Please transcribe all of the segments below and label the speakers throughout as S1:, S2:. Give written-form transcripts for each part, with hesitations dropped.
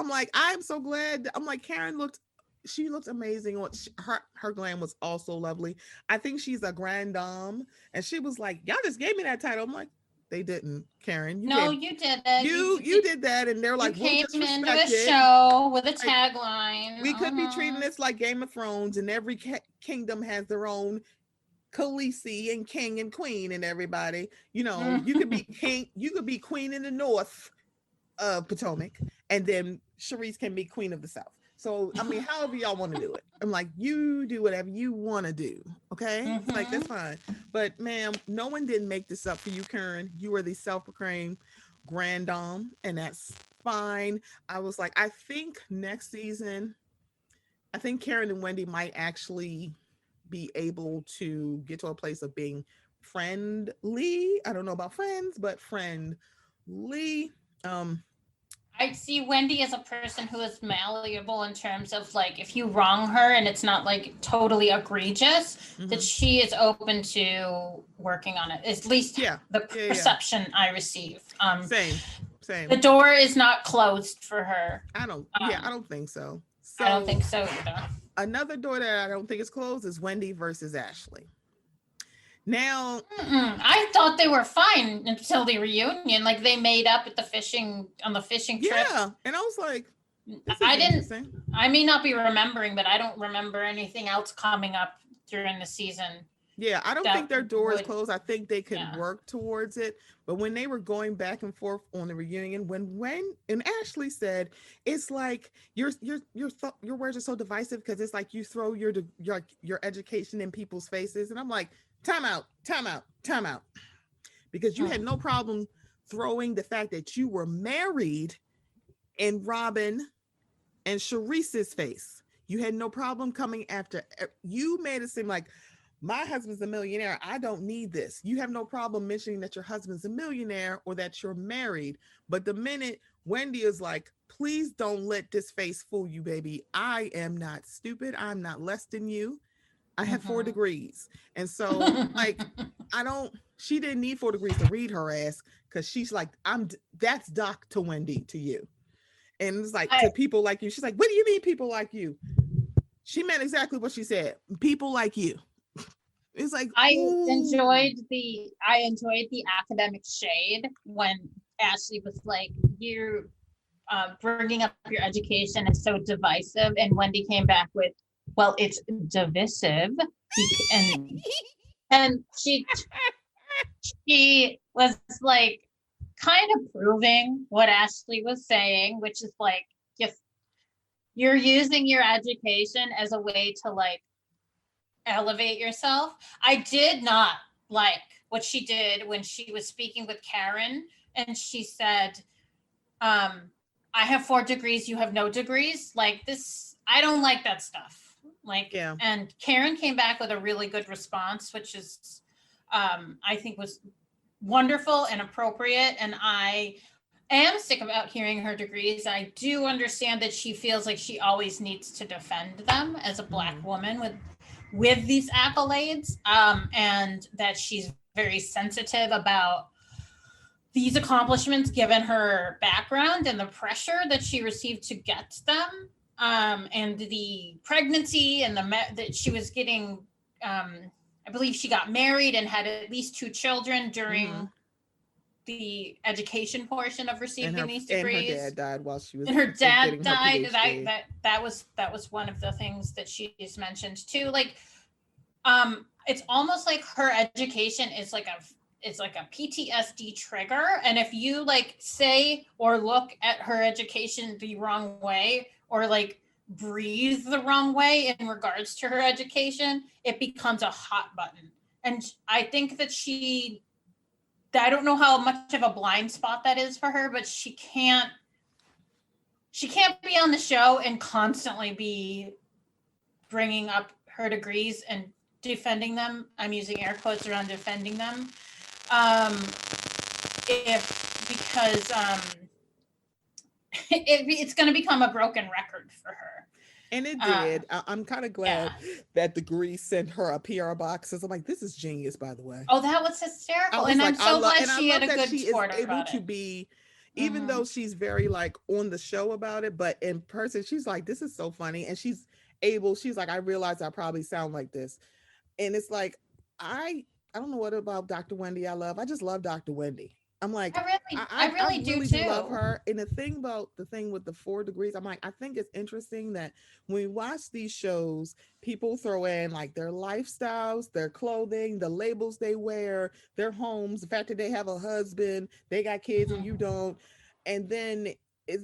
S1: I'm like, I'm so glad. I'm like, she looked amazing. Her glam was also lovely. I think she's a grand dame, and she was like, y'all just gave me that title. I'm like, they didn't, Karen.
S2: No, you did it.
S1: You did that, and they're
S2: You
S1: like, we'll
S2: came
S1: just
S2: into
S1: respect
S2: a
S1: it.
S2: show with a
S1: Like,
S2: tagline.
S1: we could be treating this like Game of Thrones, and every kingdom has their own Khaleesi and king and queen, and everybody. You know, you could be king, you could be queen in the north of Potomac, and then Charisse can be queen of the south. So I mean, however y'all want to do it, I'm like, you do whatever you want to do. Okay, it's like that's fine. But ma'am, no one didn't make this up for you, Karen. You are the self-proclaimed grand dame, and that's fine. I was like, I think next season, I think Karen and Wendy might actually be able to get to a place of being friendly. I don't know about friends, but friendly.
S2: I see Wendy as a person who is malleable in terms of like if you wrong her and it's not like totally egregious, that she is open to working on it. At least the perception I receive.
S1: Same.
S2: The door is not closed for her.
S1: I don't think so.
S2: I don't think so either.
S1: Another door that I don't think is closed is Wendy versus Ashley. Now,
S2: I thought they were fine until the reunion. Like they made up at the fishing trip.
S1: Yeah, and I was like,
S2: I may not be remembering, but I don't remember anything else coming up during the season.
S1: Yeah, I don't think their door is closed. I think they could work towards it. But when they were going back and forth on the reunion, when Ashley said, "It's like your words are so divisive because it's like you throw your education in people's faces," and I'm like, time out. Because you had no problem throwing the fact that you were married in Robin and Charisse's face. You had no problem coming after. You made it seem like my husband's a millionaire. I don't need this. You have no problem mentioning that your husband's a millionaire or that you're married. But the minute Wendy is like, please don't let this face fool you, baby. I am not stupid. I'm not less than you. I have 4 degrees. And so like, she didn't need 4 degrees to read her ass because she's like, that's Doc to Wendy to you. And it's like, to people like you. She's like, what do you mean people like you? She meant exactly what she said. People like you. It's like,
S2: I enjoyed the academic shade when Ashley was like, you're bringing up your education is so divisive, and Wendy came back with, well, it's divisive, and she was like kind of proving what Ashley was saying, which is like, you're using your education as a way to like elevate yourself. I did not like what she did when she was speaking with Karen and she said, I have 4 degrees, you have no degrees. Like this, I don't like that stuff. Like, and Karen came back with a really good response, which is, I think was wonderful and appropriate. And I am sick about hearing her degrees. I do understand that she feels like she always needs to defend them as a Black woman with these accolades, and that she's very sensitive about these accomplishments given her background and the pressure that she received to get them, and the pregnancy and that she was getting, I believe she got married and had at least 2 children during the education portion of receiving these degrees.
S1: And her dad died while she was.
S2: And her dad died. That was one of the things that she's mentioned too. Like, it's almost like her education is like a PTSD trigger. And if you like say or look at her education the wrong way, or like breathe the wrong way in regards to her education, it becomes a hot button. And I think that I don't know how much of a blind spot that is for her, but she can't be on the show and constantly be bringing up her degrees and defending them. I'm using air quotes around defending them. It's going to become a broken record for her.
S1: And it did. I'm kind of glad that Degree sent her a PR box. I'm like, this is genius, by the way.
S2: Oh, that was hysterical. And I'm so glad she had a good sport about it.
S1: even though she's very like on the show about it, but in person, she's like, this is so funny. And she's like, I realize I probably sound like this. And it's like, I don't know what about Dr. Wendy I love. I just love Dr. Wendy. I'm like,
S2: I
S1: I
S2: really do
S1: really do love
S2: too.
S1: her. And the thing with the 4 degrees, I'm like, I think it's interesting that when we watch these shows, people throw in like their lifestyles, their clothing, the labels they wear, their homes, the fact that they have a husband, they got kids and you
S2: Mhm.
S1: don't. And then,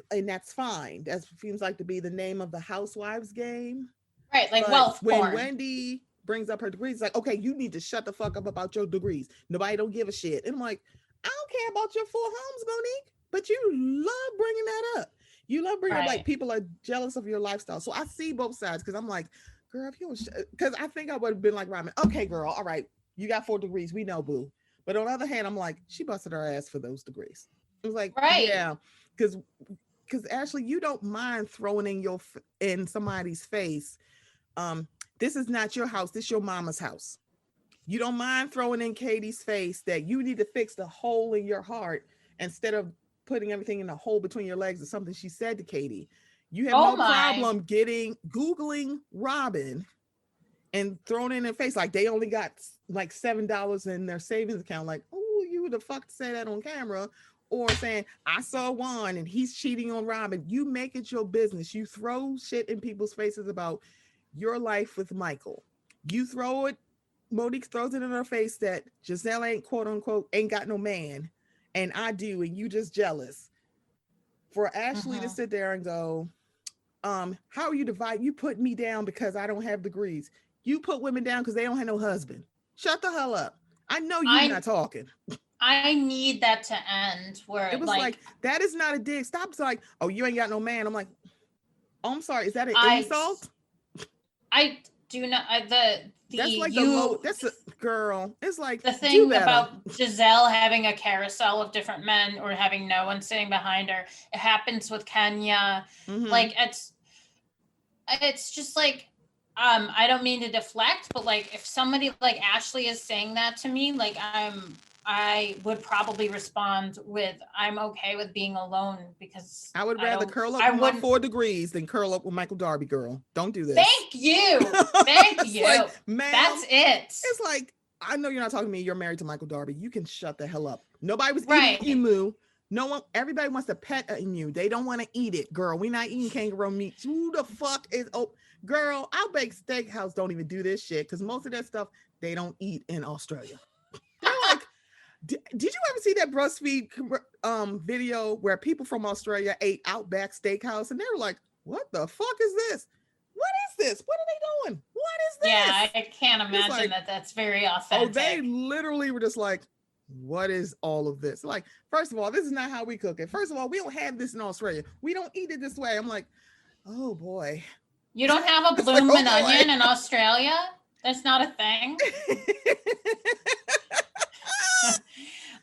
S1: and that's fine. That seems like to be the name of the housewives game.
S2: Right, like
S1: But
S2: wealth
S1: when
S2: porn.
S1: Wendy brings up her degrees, it's like, okay, you need to shut the fuck up about your degrees. Nobody don't give a shit. And I'm like, I don't care about your 4 homes, Monique, but you love bringing that up. You love bringing up like
S2: Right.
S1: people are jealous of your lifestyle. So I see both sides because I'm like, girl, if you don't, because I think I would have been like Ramen. Okay, girl, all right, you got 4 degrees, we know, boo. But on the other hand, I'm like, she busted her ass for those degrees. It was like,
S2: Right.
S1: yeah, because Ashley, you don't mind throwing in somebody's face. Um, this is not your house. This is your mama's house. You don't mind throwing in Katie's face that you need to fix the hole in your heart instead of putting everything in a hole between your legs or something she said to Katie. You have
S2: Oh
S1: no
S2: my.
S1: problem Googling Robin and throwing it in their face like they only got like $7 in their savings account. Like, oh, you would the fuck say that on camera. Or saying, I saw Juan and he's cheating on Robin. You make it your business. You throw shit in people's faces about your life with Michael. You throw it, Monique throws it in her face that Giselle ain't quote unquote ain't got no man, and I do, and you just jealous. For Ashley to
S2: Mhm.
S1: sit there and go, how are you divide? You put me down because I don't have degrees. You put women down because they don't have no husband. Shut the hell up. I know you
S2: I
S1: not talking.
S2: I need that to end
S1: It
S2: where
S1: was
S2: like
S1: like that is not a dig. Stop. It's like, oh, you ain't got no man. I'm like, oh, I'm sorry. Is that an
S2: I
S1: insult?
S2: I do not the
S1: That's like the low.
S2: you
S1: That's a girl. It's like
S2: the
S1: do
S2: thing
S1: better.
S2: about Giselle having a carousel of different men or having no one sitting behind her. It happens with Kenya.
S1: Mm-hmm.
S2: Like it's just like I don't mean to deflect, but like if somebody like Ashley is saying that to me, like I would probably respond with I'm okay with being alone because
S1: I would
S2: I
S1: rather
S2: don't
S1: curl up
S2: I
S1: with my
S2: wouldn't
S1: 4 degrees than curl up with Michael Darby, girl. Don't do this.
S2: thank you. Thank
S1: It's like,
S2: you.
S1: ma'am,
S2: That's it.
S1: it's like, I know you're not talking to me. You're married to Michael Darby. You can shut the hell up. Nobody was eating
S2: Right.
S1: emu. No one, everybody wants to pet an emu. They don't want to eat it, girl. We're not eating kangaroo meat. Who the fuck is, oh, girl, Outback Steakhouse don't even do this shit because most of that stuff they don't eat in Australia. They're like, did you ever see that BuzzFeed video where people from Australia ate Outback Steakhouse and they were like, "What the fuck is this? What is this? What are they doing? What
S2: Yeah,
S1: is
S2: I can't
S1: this?" It's
S2: imagine
S1: like,
S2: that that's very
S1: oh, they
S2: authentic.
S1: literally were just like, "What is all of this?" Like, first of all, this is not how we cook it. First of all, we don't have this in Australia. We don't eat it this way. I'm like, oh boy.
S2: You don't have a
S1: It's like,
S2: bloomin'
S1: oh
S2: onion in
S1: boy.
S2: Australia? That's not a thing.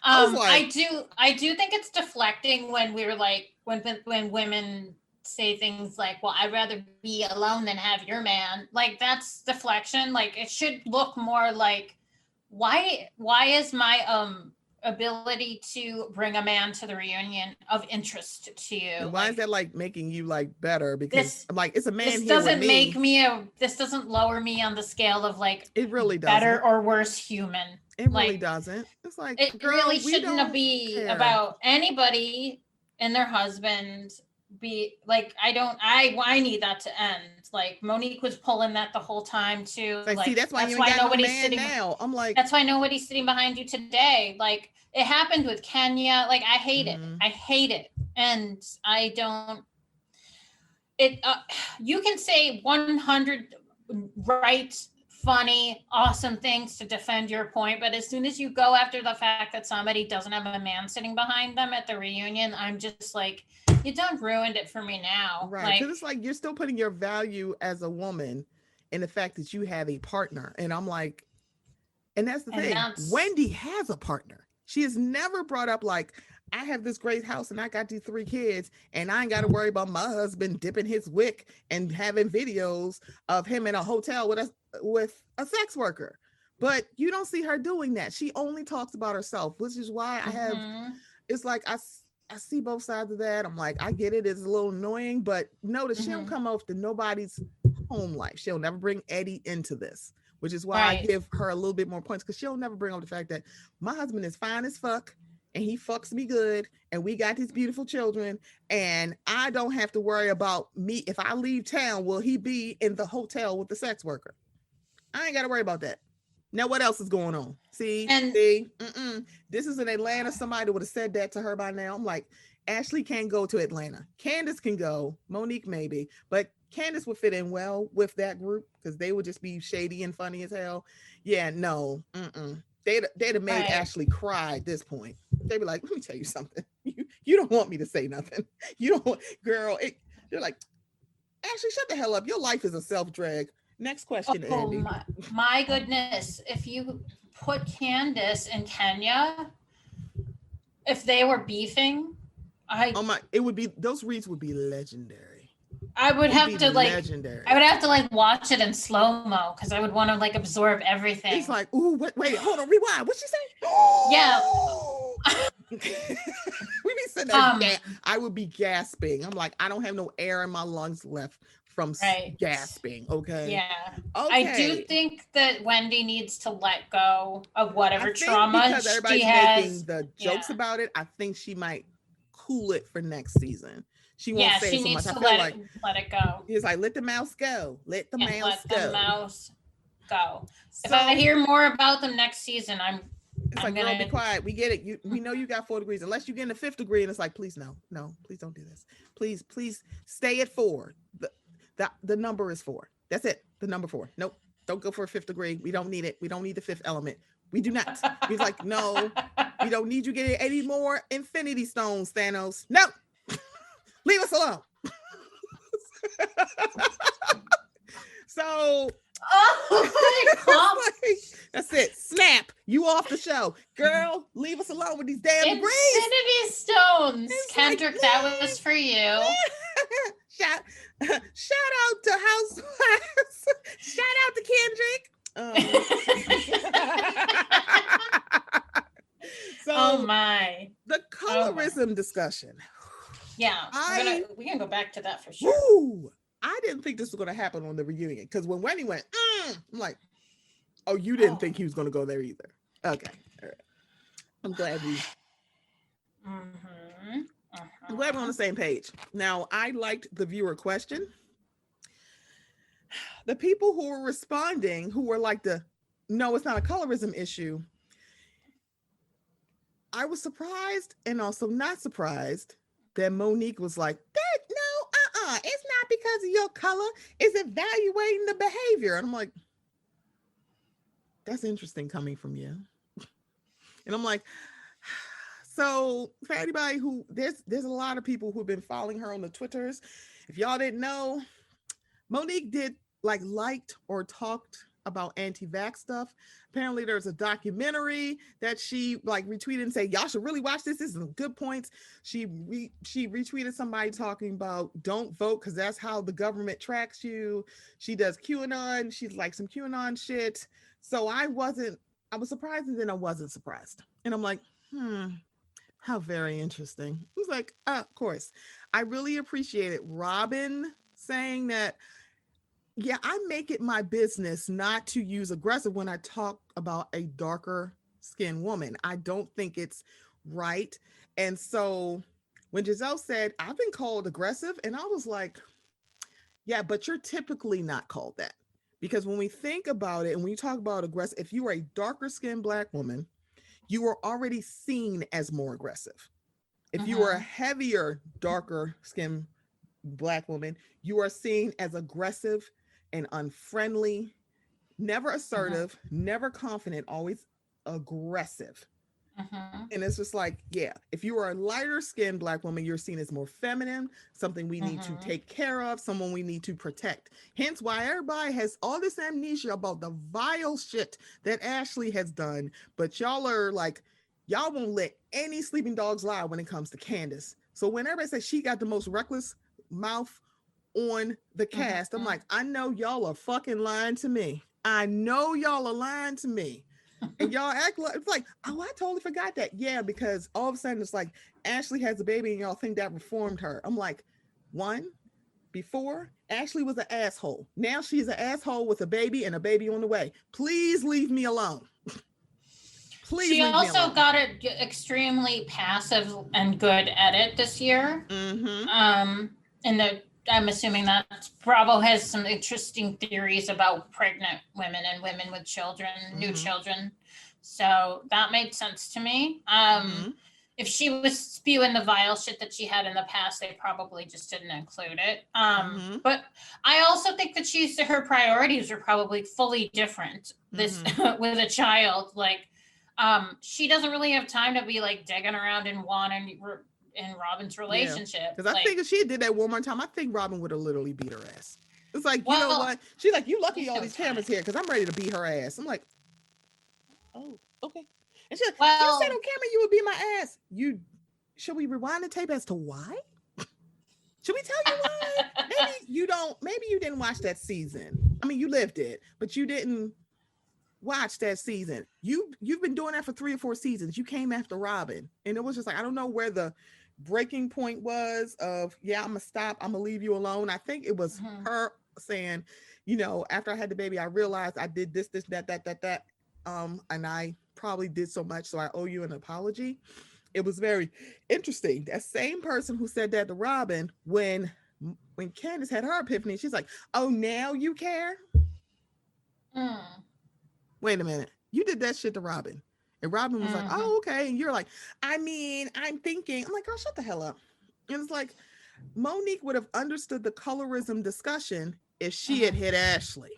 S1: I was like,
S2: I do think it's deflecting when we're like when women say things like, "Well, I'd rather be alone than have your man." Like that's deflection. Like it should look more like why is my ability to bring a man to the reunion of interest to you?
S1: and why is
S2: Like
S1: that like making you like better? Because
S2: this
S1: I'm like, it's a man
S2: this
S1: here with
S2: doesn't make
S1: me.
S2: me a this doesn't lower me on the scale of like
S1: It really
S2: better
S1: doesn't.
S2: or worse human.
S1: It really
S2: Like
S1: doesn't. It's like,
S2: it really
S1: girl, we
S2: shouldn't
S1: don't
S2: be
S1: care.
S2: about anybody and their husband be like I need that to end. Like Monique was pulling that the whole time too.
S1: It's like, see,
S2: Like
S1: that's why you ain't got no man now. I'm like,
S2: that's why nobody's sitting behind you today. Like it happened with Kenya. Like I hate it.
S1: mm-hmm.
S2: I hate it. And I don't it you can say 100 right funny awesome things to defend your point, but as soon as you go after the fact that somebody doesn't have a man sitting behind them at the reunion, I'm just like you done ruined it for me now.
S1: Right.
S2: Like
S1: Because it's like you're still putting your value as a woman in the fact that you have a partner. And I'm like, and that's the
S2: and
S1: thing.
S2: that's
S1: Wendy has a partner. She has never brought up like, I have this great house and I got these 3 kids and I ain't got to worry about my husband dipping his wick and having videos of him in a hotel with a sex worker. But you don't see her doing that. She only talks about herself, which is why I have,
S2: mm-hmm.
S1: it's like I see both sides of that. I'm like, I get it. It's a little annoying, but notice she don't
S2: Mhm.
S1: come off to nobody's home life. She'll never bring Eddie into this, which is why I
S2: Right.
S1: give her a little bit more points because she'll never bring up the fact that my husband is fine as fuck and he fucks me good and we got these beautiful children and I don't have to worry about me. If I leave town, will he be in the hotel with the sex worker? I ain't got to worry about that. Now, what else is going on? See,
S2: And
S1: see, this is in Atlanta. Somebody would have said that to her by now. I'm like, Ashley can't go to Atlanta. Candace can go. Monique maybe, but Candace would fit in well with that group because they would just be shady and funny as hell. Yeah, no, they'd have made
S2: right.
S1: Ashley cry at this point. They'd be like, let me tell you something. You don't want me to say nothing. You don't want, girl. They're like, Ashley, shut the hell up. Your life is a self drag. Next question,
S2: Oh
S1: Andy.
S2: my goodness. If you put Candace and Kenya, if they were beefing, I
S1: Oh my, it would be those reads would be legendary.
S2: I would
S1: It'd
S2: have
S1: be
S2: to like
S1: legendary.
S2: I would have to like watch it in slow-mo because I would want to like absorb everything.
S1: It's like, ooh, wait, hold on, rewind. What she say?
S2: Yeah.
S1: We be sitting
S2: Um,
S1: there, I would be gasping. I'm like, I don't have no air in my lungs left from
S2: right.
S1: gasping. Okay.
S2: Yeah. I do
S1: Okay.
S2: think that Wendy needs to let go of
S1: I
S2: whatever
S1: think
S2: trauma
S1: because
S2: she
S1: everybody's
S2: has.
S1: making the
S2: Yeah.
S1: jokes about it, I think she might cool it for next season. She won't
S2: Yeah,
S1: say
S2: she
S1: it so much.
S2: needs
S1: I
S2: to
S1: feel like
S2: let it go
S1: he's like, let the mouse go. Let the
S2: and
S1: mouse
S2: let the
S1: go.
S2: mouse go. If I
S1: So
S2: hear more about them next season,
S1: it's
S2: I'm
S1: like, girl, be
S2: gonna
S1: quiet. We get it. We know you got 4 degrees. Unless you get in the 5th degree, and it's like, please no, please don't do this. Please stay at 4. The number is 4. That's it. The number 4. Nope. Don't go for a 5th degree. We don't need it. We don't need the 5th element. We do not. He's like, no, we don't need you getting any more infinity stones, Thanos. No, leave us alone. So
S2: Oh,
S1: like, that's it. Snap. You off the show. Girl, leave us alone with these damn degrees.
S2: Infinity Stones.
S1: It's
S2: Kendrick,
S1: like,
S2: that was for you.
S1: shout out to Housewives. Shout out to Kendrick. So
S2: Oh my.
S1: the colorism discussion.
S2: Yeah, we can go back to that for sure.
S1: Woo, I didn't think this was going to happen on the reunion because when Wendy went, I'm like, oh, you didn't think he was going to go there either. Okay, all right. I'm glad we. I'm glad we're on the same page. Now, I liked the viewer question. The people who were responding, who were like no, it's not a colorism issue. I was surprised and also not surprised that Monique was like, that no, it's not because of your color. It's evaluating the behavior. And I'm like, that's interesting coming from you. And I'm like, so for anybody who there's a lot of people who've been following her on the Twitters. If y'all didn't know, Monique did liked or talked about anti-vax stuff. Apparently there's a documentary that she retweeted and said, y'all should really watch this. This is some good points. She retweeted somebody talking about don't vote because that's how the government tracks you. She does QAnon. She's like some QAnon shit. So I was surprised and then I wasn't surprised. And I'm like, how very interesting. It was like, of course. I really appreciated Robin saying that, yeah, I make it my business not to use aggressive when I talk about a darker skinned woman. I don't think it's right. And so when Giselle said, I've been called aggressive, and I was like, yeah, but you're typically not called that. Because when we think about it and when you talk about aggressive, if you are a darker skinned Black woman, you are already seen as more aggressive. If you are a heavier, darker skinned Black woman, you are seen as aggressive and unfriendly, never assertive, never confident, always aggressive. And it's just like, yeah, if you are a lighter skinned Black woman, you're seen as more feminine, something we need to take care of, someone we need to protect. Hence why everybody has all this amnesia about the vile shit that Ashley has done. But y'all are like, y'all won't let any sleeping dogs lie when it comes to Candace. So when everybody says she got the most reckless mouth on the cast, I'm like, I know y'all are fucking lying to me. I know y'all are lying to me. And y'all act like it's like, oh, I totally forgot that. Yeah, because all of a sudden it's like Ashley has a baby and y'all think that reformed her. I'm like, one, before Ashley was an asshole. Now she's an asshole with a baby and a baby on the way. Please leave me alone. Please
S2: She
S1: leave me
S2: also
S1: alone.
S2: got an extremely passive and good edit this year. And I'm assuming that Bravo has some interesting theories about pregnant women and women with children, new children. So that made sense to me. If she was spewing the vile shit that she had in the past, they probably just didn't include it. But I also think that her priorities were probably fully different this with a child. Like, she doesn't really have time to be like digging around in Juan and Robin's relationship.
S1: Because I think if she did that one more time, I think Robin would have literally beat her ass. It's like, you know what? She's like, you lucky all these cameras here because I'm ready to beat her ass. I'm like, oh, okay. And she's like, you said on camera you would beat my ass. Should we rewind the tape as to why? Should we tell you why? Maybe you didn't watch that season. I mean, you lived it, but you didn't watch that season. You've been doing that for 3 or 4 seasons. You came after Robin, and it was just like, I don't know where the breaking point was of, I'm gonna stop, I'm gonna leave you alone. I think it was her saying, after I had the baby, I realized I did this, that, and I probably did so much, so I owe you an apology. It was very interesting. That same person who said that to Robin, when Candace had her epiphany, she's like, oh, now you care? Wait a minute. You did that shit to Robin. And Robin was like, oh, okay. And you're like, I mean, I'm thinking. I'm like, girl, shut the hell up. And it's like, Monique would have understood the colorism discussion if she had hit Ashley.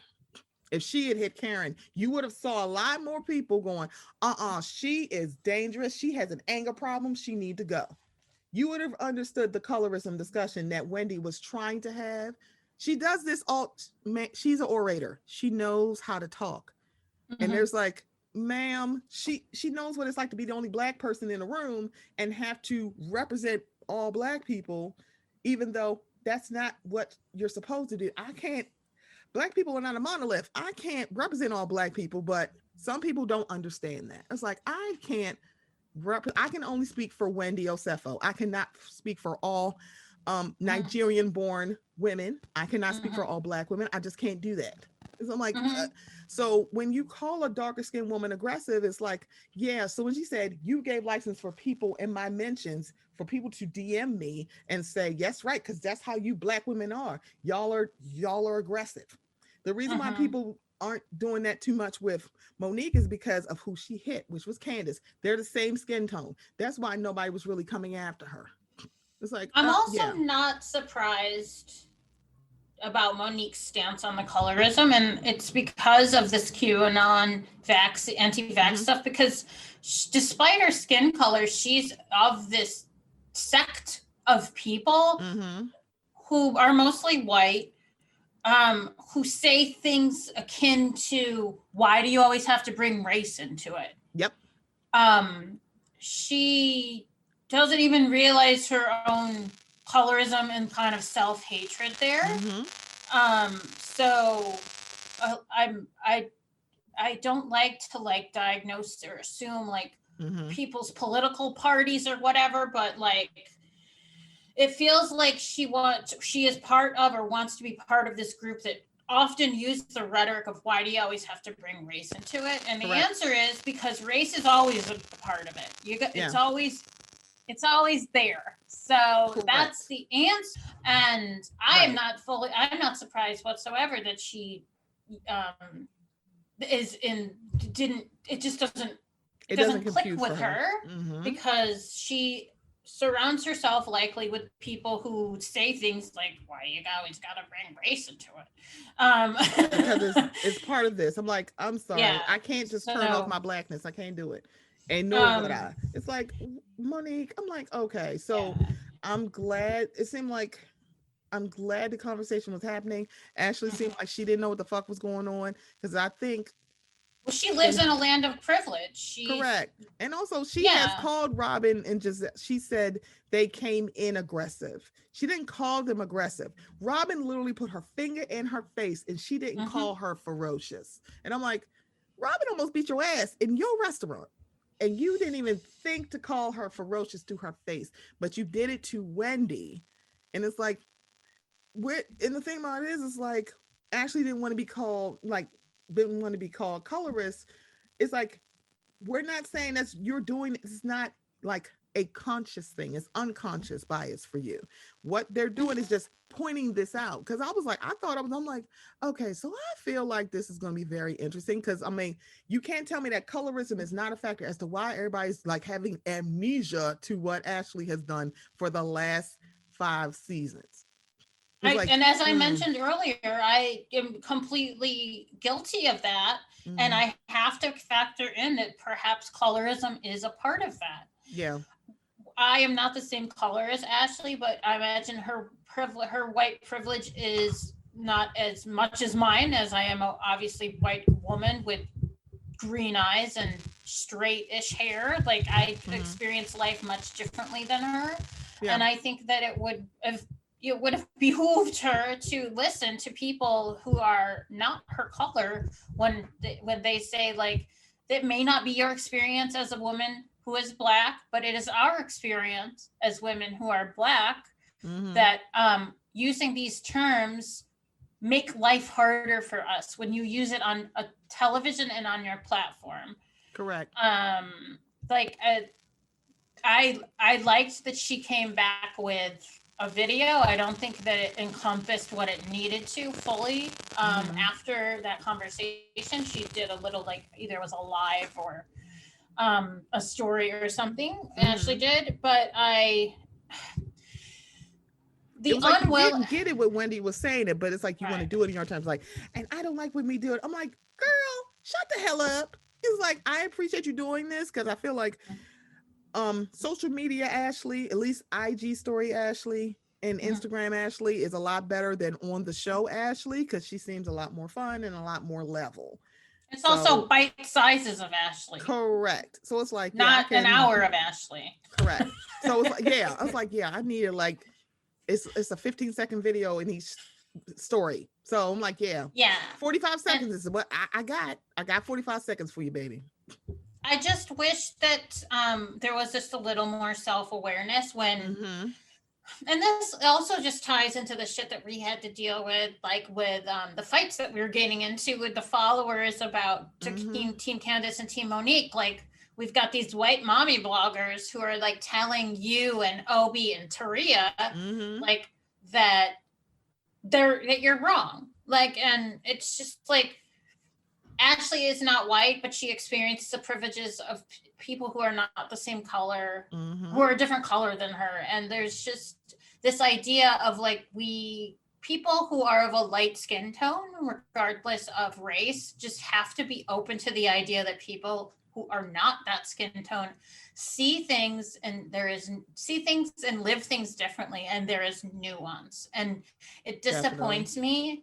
S1: If she had hit Karen, you would have saw a lot more people going, she is dangerous. She has an anger problem. She need to go. You would have understood the colorism discussion that Wendy was trying to have. She does this she's an orator. She knows how to talk. And there's like, ma'am, she knows what it's like to be the only Black person in the room and have to represent all Black people, even though that's not what you're supposed to do. Black people are not a monolith. I can't represent all Black people, but some people don't understand that. It's like, I can only speak for Wendy Osefo. I cannot speak for all Nigerian-born women. I cannot speak for all Black women. I just can't do that. So I'm like, so when you call a darker skinned woman aggressive, it's like, so when she said you gave license for people in my mentions for people to DM me and say, yes, right, because that's how you Black women are. Y'all are aggressive. The reason why people aren't doing that too much with Monique is because of who she hit, which was Candace. They're the same skin tone. That's why nobody was really coming after her. It's like,
S2: I'm also not surprised about Monique's stance on the colorism, and it's because of this QAnon anti-vax stuff, because despite her skin color, she's of this sect of people who are mostly white, who say things akin to, why do you always have to bring race into it?
S1: Yep.
S2: She doesn't even realize her own colorism and kind of self-hatred there. So I don't like to diagnose or assume people's political parties or whatever, but it feels like she is part of or wants to be part of this group that often use the rhetoric of, why do you always have to bring race into it? And the answer is because race is always a part of it. It's always there. So that's the answer. And I'm not surprised whatsoever that she it doesn't click with her because she surrounds herself likely with people who say things like, why you always gotta bring race into it?
S1: Because it's part of this. I'm like, I'm sorry. I can't just turn off my Blackness. I can't do it. And nor would I. It's like, Monique, I'm like, okay. So I'm glad. It seemed like I'm glad the conversation was happening. Ashley seemed like she didn't know what the fuck was going on. Because I think
S2: she lives in a land of privilege.
S1: Correct. And also she has called Robin and she said they came in aggressive. She didn't call them aggressive. Robin literally put her finger in her face and she didn't call her ferocious. And I'm like, Robin almost beat your ass in your restaurant. and you didn't even think to call her ferocious to her face, but you did it to Wendy. And it's like, and the thing about it is, it's like, Ashley didn't want to be called, like, didn't want to be called colorist. It's like, we're not saying that you're doing, it's not like a conscious thing, it's unconscious bias for you. What they're doing is just pointing this out. Because I was like, I'm like, okay, so I feel like this is going to be very interesting. Because I mean, you can't tell me that colorism is not a factor as to why everybody's like having amnesia to what Ashley has done for the last 5 seasons.
S2: And as I mentioned earlier, I am completely guilty of that. And I have to factor in that perhaps colorism is a part of that.
S1: Yeah.
S2: I am not the same color as Ashley, but I imagine her white privilege is not as much as mine, as I am a obviously white woman with green eyes and straight-ish hair. Like, I experience life much differently than her. Yeah. And I think that it would have behooved her to listen to people who are not her color when they say, like, that may not be your experience as a woman who is Black, but it is our experience as women who are Black that using these terms make life harder for us when you use it on a television and on your platform.
S1: Correct.
S2: Like, I liked that she came back with a video. I don't think that it encompassed what it needed to fully. After that conversation, she did a little, like, either it was a live or a story or something. Ashley did, but
S1: you didn't get it when Wendy was saying it, but it's like you want to do it in your terms, like, and I don't like when we do it. I'm like, girl, shut the hell up. It's like, I appreciate you doing this because I feel like social media Ashley, at least IG story Ashley and Instagram Ashley, is a lot better than on the show Ashley, because she seems a lot more fun and a lot more level.
S2: It's also bite sizes of Ashley.
S1: Correct. So it's like,
S2: not an hour of Ashley.
S1: Correct. So it's like, I was like, I needed, like, it's a 15-second video in each story. So I'm like, 45 seconds is what I got. I got 45 seconds for you, baby.
S2: I just wish that there was just a little more self-awareness when, and this also just ties into the shit that we had to deal with, like with the fights that we were getting into with the followers about Team Candace and Team Monique. Like, we've got these white mommy bloggers who are like telling you and Obi and Taria like that you're wrong. Like, and it's just like, Ashley is not white, but she experiences the privileges of people who are not the same color, who are a different color than her. And there's just this idea of, like, people who are of a light skin tone, regardless of race, just have to be open to the idea that people who are not that skin tone see things and live things differently, and there is nuance. And it disappoints me.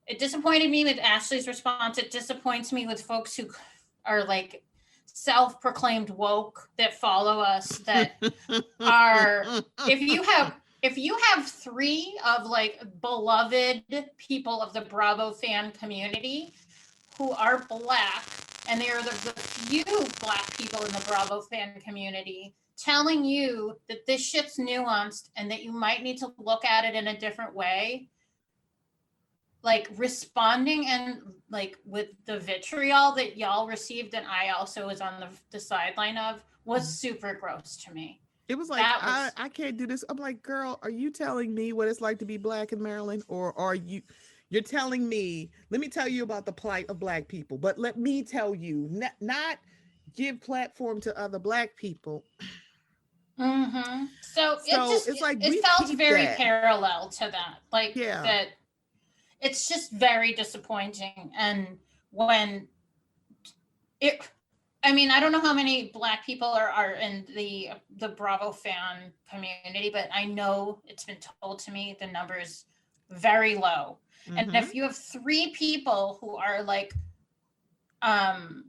S2: It disappointed me with Ashley's response. It disappoints me with folks who are, like, self-proclaimed woke that follow us, that are, if you have 3 of, like, beloved people of the Bravo fan community who are Black, and they are the few Black people in the Bravo fan community telling you that this shit's nuanced and that you might need to look at it in a different way, like, responding and, like, with the vitriol that y'all received and I also was on the sideline of, was super gross to me.
S1: It was like, I can't do this. I'm like, girl, are you telling me what it's like to be Black in Maryland? Or are you're telling me, let me tell you about the plight of Black people, but let me tell you, not give platform to other Black people.
S2: So it's like, it felt very parallel to that. Like, that it's just very disappointing. And when I don't know how many Black people are in the Bravo fan community, but I know it's been told to me the number is very low. And if you have 3 people who are, like, on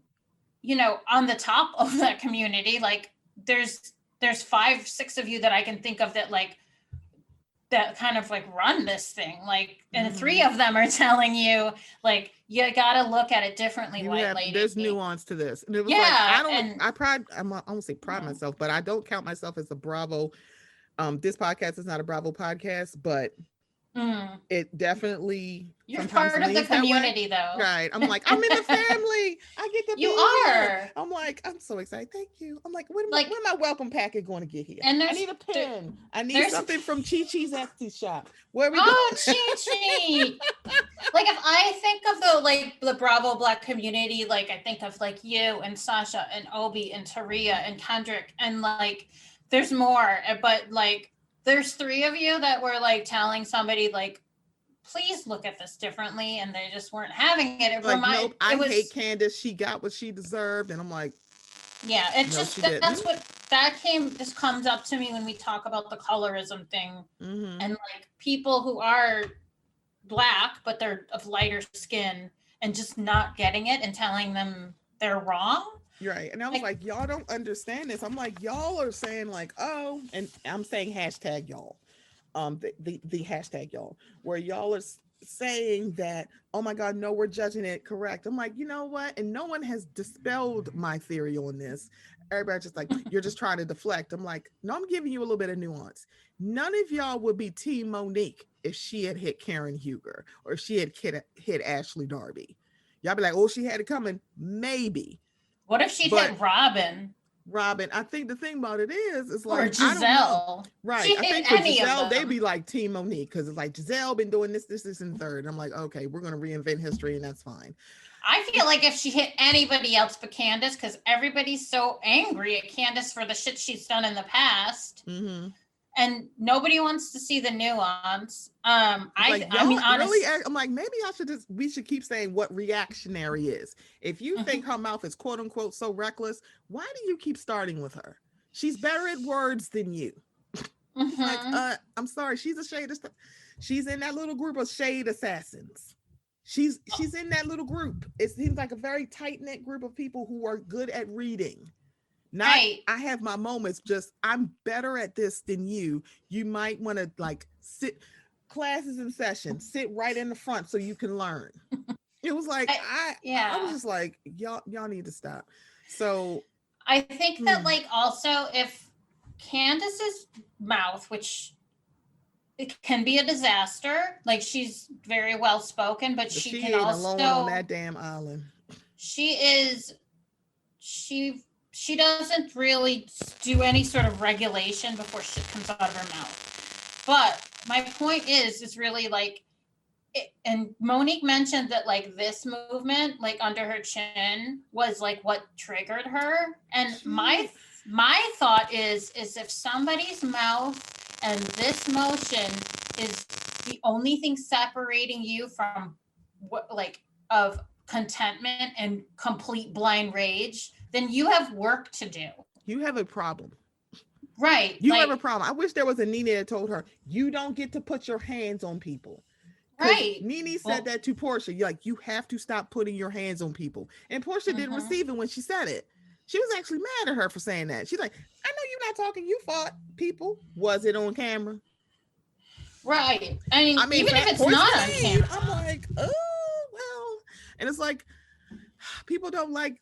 S2: the top of that community, like, there's 5, 6 of you that I can think of that, like, that kind of like run this thing, like, and
S1: Mhm.
S2: 3 of them are telling you like you gotta look at it differently, white lady.
S1: There's nuance to this, and it was like
S2: Yeah,
S1: I won't say pride myself, but I don't count myself as a Bravo. This podcast is not a Bravo podcast, but it definitely
S2: you're
S1: sometimes
S2: part of the
S1: leans that way.
S2: community, though.
S1: Right. I'm like, I'm in the family. I get to
S2: You
S1: be here.
S2: are.
S1: I'm like, I'm so excited. Thank you. I'm like, when
S2: Like,
S1: my welcome packet going to get here?
S2: and
S1: I need a pen. I need
S2: there's
S1: something from Chi Chi's Etsy shop. Where we go?
S2: oh, Chi. Like, if I think of the Bravo Black community, like I think of like you and Sasha and Obi and Taria and Kendrick, and like there's more, but like there's 3 of you that were like telling somebody like, please look at this differently, and they just weren't having it.
S1: Like, nope, I hate Candace. She got what she deserved, and I'm like,
S2: yeah, it's no, just that's what this comes up to me when we talk about the colorism thing, and like people who are Black but they're of lighter skin and just not getting it and telling them they're wrong.
S1: Right. And I was like, y'all don't understand this. I'm like, y'all are saying like, oh, and I'm saying hashtag y'all. The hashtag y'all, where y'all are saying that, oh my God, no, we're judging it correct. I'm like, you know what? And no one has dispelled my theory on this. Everybody's just like, you're just trying to deflect. I'm like, no, I'm giving you a little bit of nuance. None of y'all would be Team Monique if she had hit Karen Huger or if she had hit Ashley Darby. Y'all be like, oh, she had it coming. Maybe.
S2: What if she hit Robin?
S1: I think the thing about it is like,
S2: or Giselle,
S1: right? I think for Giselle, they'd be like Team Monique because it's like Giselle been doing this, and third. And I'm like, okay, we're gonna reinvent history, and that's fine.
S2: I feel like if she hit anybody else but Candace, because everybody's so angry at Candace for the shit she's done in the past, and nobody wants to see the nuance. I mean, honestly,
S1: really, I'm like, maybe we should keep saying what reactionary is. If you think her mouth is quote unquote so reckless, why do you keep starting with her? She's better at words than you. Like, I'm sorry, she's a shade of stuff. She's in that little group of shade assassins. She's in that little group. It seems like a very tight-knit group of people who are good at reading. Not, right. I have my moments, just I'm better at this than you. You might want to like classes in session, sit right in the front so you can learn. It was like, I was just like, y'all need to stop. So
S2: I think that like also if Candace's mouth, which it can be a disaster, like she's very well spoken, but she can also
S1: alone on that damn island.
S2: She doesn't really do any sort of regulation before shit comes out of her mouth. But my point is really like, and Monique mentioned that like this movement, like under her chin, was like what triggered her. And my thought is if somebody's mouth and this motion is the only thing separating you from what like of contentment and complete blind rage, then you have work to do.
S1: You have a problem.
S2: Right.
S1: You have a problem. I wish there was a Nene that told her, you don't get to put your hands on people.
S2: Right.
S1: Nene said that to Portia. Like, you have to stop putting your hands on people. And Portia didn't receive it when she said it. She was actually mad at her for saying that. She's like, I know you're not talking. You fought people. Was it on camera?
S2: Right. I mean even if it's not on camera.
S1: I'm like, oh, well. And it's like, people don't like,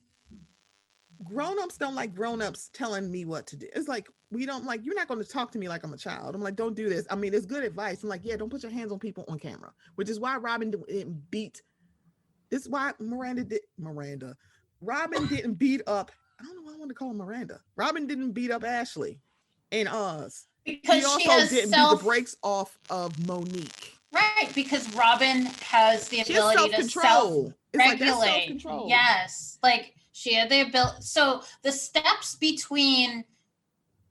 S1: grown-ups don't like grown-ups telling me what to do. It's like, we don't like, you're not going to talk to me like I'm a child. I'm like, don't do this. I mean, it's good advice. I'm like, yeah, don't put your hands on people on camera, which is why Robin didn't beat. This is why Robin didn't beat up. I don't know why I want to call her Miranda. Robin didn't beat up Ashley in Oz.
S2: Because
S1: she also didn't beat the brakes off of Monique.
S2: Right, because Robin has the ability to self-regulate. Like yes, like she had the ability. So the steps between,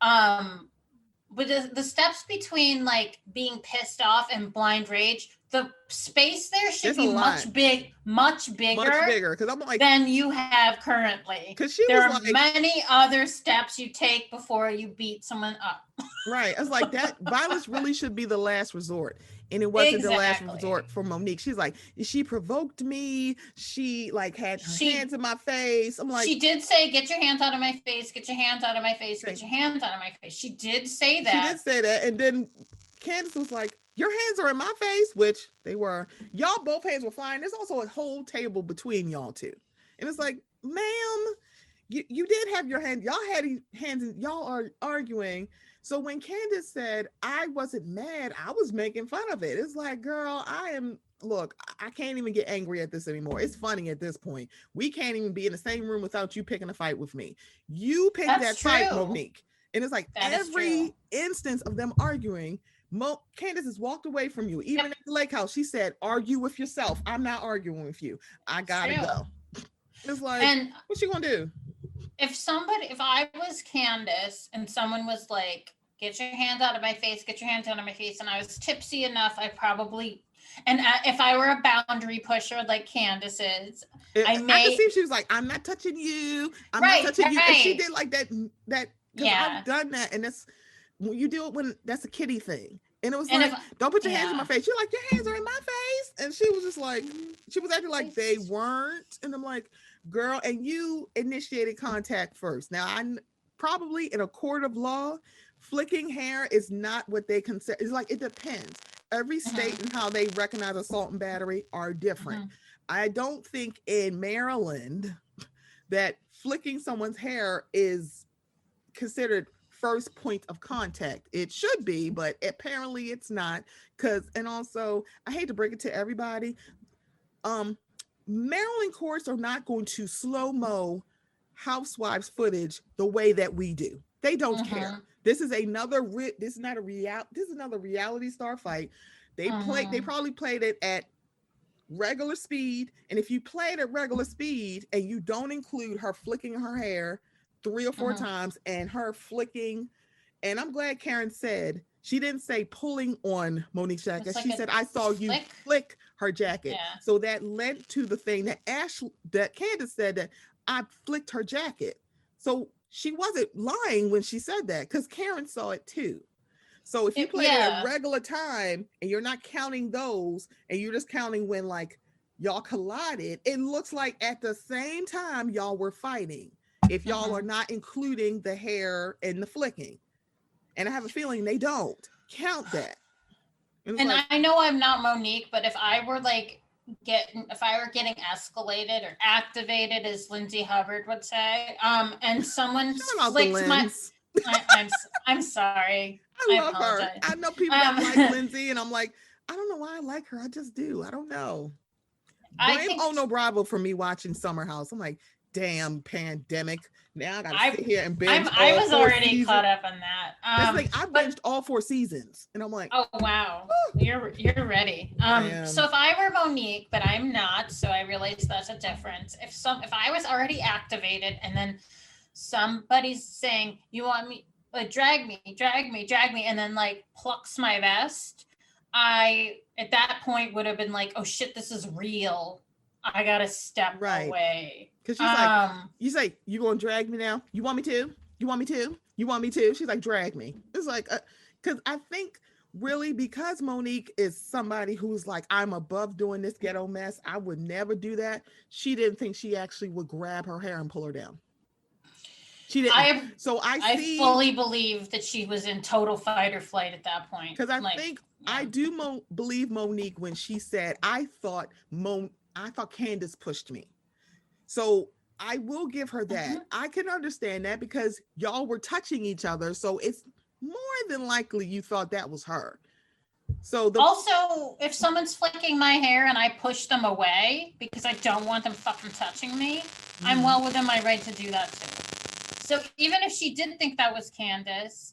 S2: the steps between like being pissed off and blind rage, the space there should be much bigger
S1: because I'm like,
S2: than you have currently.
S1: Because
S2: there are like, many other steps you take before you beat someone up.
S1: Right, it's like that. Violence really should be the last resort. And it wasn't the last resort for Monique. She's like, she provoked me. She like had her hands in my face. I'm like,
S2: she did say, get your hands out of my face, get your hands out of my face, get your hands out of my face. She did say that.
S1: She did say that. And then Candace was like, your hands are in my face, which they were. Y'all both hands were fine. There's also a whole table between y'all two. And it's like, ma'am, you did have your hand. Y'all had hands and y'all are arguing. So when Candace said, I wasn't mad, I was making fun of it. It's like, girl, look, I can't even get angry at this anymore. It's funny at this point. We can't even be in the same room without you picking a fight with me. You picked that fight, Monique. And it's like every instance of them arguing, Candace has walked away from you. Even at the lake house, she said, argue with yourself. I'm not arguing with you. I gotta go. It's like, and what's she gonna do?
S2: If I was Candace and someone was like, get your hands out of my face, get your hands out of my face, and I was tipsy enough, I probably, and if I were a boundary pusher like Candace is, I can
S1: see if she was like, I'm not touching you. I'm not touching you. And she did like that, I've done that. And that's, when you do it when that's a kiddie thing. And it was like, don't put your hands in my face. You're like, your hands are in my face. And she was just like, she was acting like they weren't. And I'm like, girl, and you initiated contact first. Now, I'm probably in a court of law, flicking hair is not what they consider. It's like, it depends. Every state and how they recognize assault and battery are different. I don't think in Maryland that flicking someone's hair is considered first point of contact. It should be, but apparently it's not. And also, I hate to break it to everybody, Maryland courts are not going to slow-mo housewives footage the way that we do. They don't care. This is another reality star fight. They probably played it at regular speed, and if you play it at regular speed and you don't include her flicking her hair 3 or 4 times and her flicking, and I'm glad Karen said she didn't say pulling on Monique's jacket. She said, I saw you flick her jacket. So that led to the thing that Candace said, that I flicked her jacket. So she wasn't lying when she said that, because Karen saw it too. So if you play it at regular time and you're not counting those, and you're just counting when like y'all collided, it looks like at the same time y'all were fighting, if y'all are not including the hair and the flicking. And I have a feeling they don't count that.
S2: And like, I know I'm not Monique, but if I were getting escalated or activated, as Lindsay Hubbard would say, and someone flicked my, I'm sorry.
S1: I love her. I know people that like Lindsay, and I'm like, I don't know why I like her. I just do. I don't know. Blame Ono Bravo for me watching Summer House. I'm like, damn pandemic. Now I gotta sit here and binge.
S2: I was already caught up on that.
S1: I binged all 4 seasons, and I'm like,
S2: oh wow, you're ready. So if I were Monique, but I'm not, so I realize that's a difference. If I was already activated, and then somebody's saying, you want me, like, drag me, and then like plucks my vest, I at that point would have been like, oh shit, this is real. I gotta step away.
S1: Because she's like, you say, you gonna drag me now? You want me to? You want me to? You want me to? She's like, drag me. It's like, because I think really, because Monique is somebody who's like, I'm above doing this ghetto mess, I would never do that. She didn't think she actually would grab her hair and pull her down. She didn't. I
S2: fully believe that she was in total fight or flight at that point.
S1: Because I do believe Monique when she said, I thought Candace pushed me. So I will give her that. I can understand that, because y'all were touching each other. So it's more than likely you thought that was her. So
S2: also, if someone's flicking my hair and I push them away because I don't want them fucking touching me, I'm well within my right to do that too. So even if she did think that was Candace,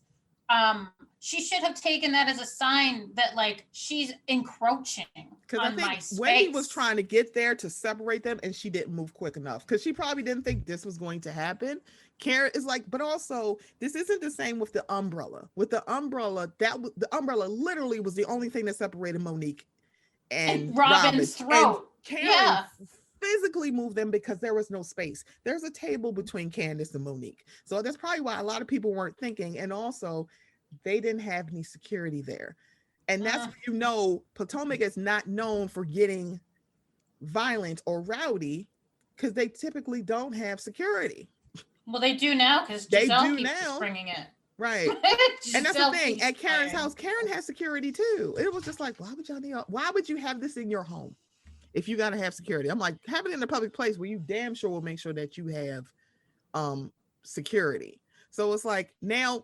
S2: she should have taken that as a sign that like she's encroaching on my space.
S1: Wendy was trying to get there to separate them, and she didn't move quick enough, because she probably didn't think this was going to happen. Karen is like, but also this isn't the same with the umbrella. With the umbrella, the umbrella literally was the only thing that separated Monique and
S2: Robin's throat.
S1: And Karen physically moved them because there was no space. There's a table between Candace and Monique. So that's probably why a lot of people weren't thinking. And also, they didn't have any security there. And that's when you know Potomac is not known for getting violent or rowdy, because they typically don't have security.
S2: Well, they do now, because Giselle keeps bringing it.
S1: Right.
S2: Just
S1: And that's the thing. At Karen's
S2: self-inspired.
S1: house, Karen has security too. It was just like, why would you have this in your home if you gotta have security? I'm like, have it in a public place where you damn sure will make sure that you have security. So it's like now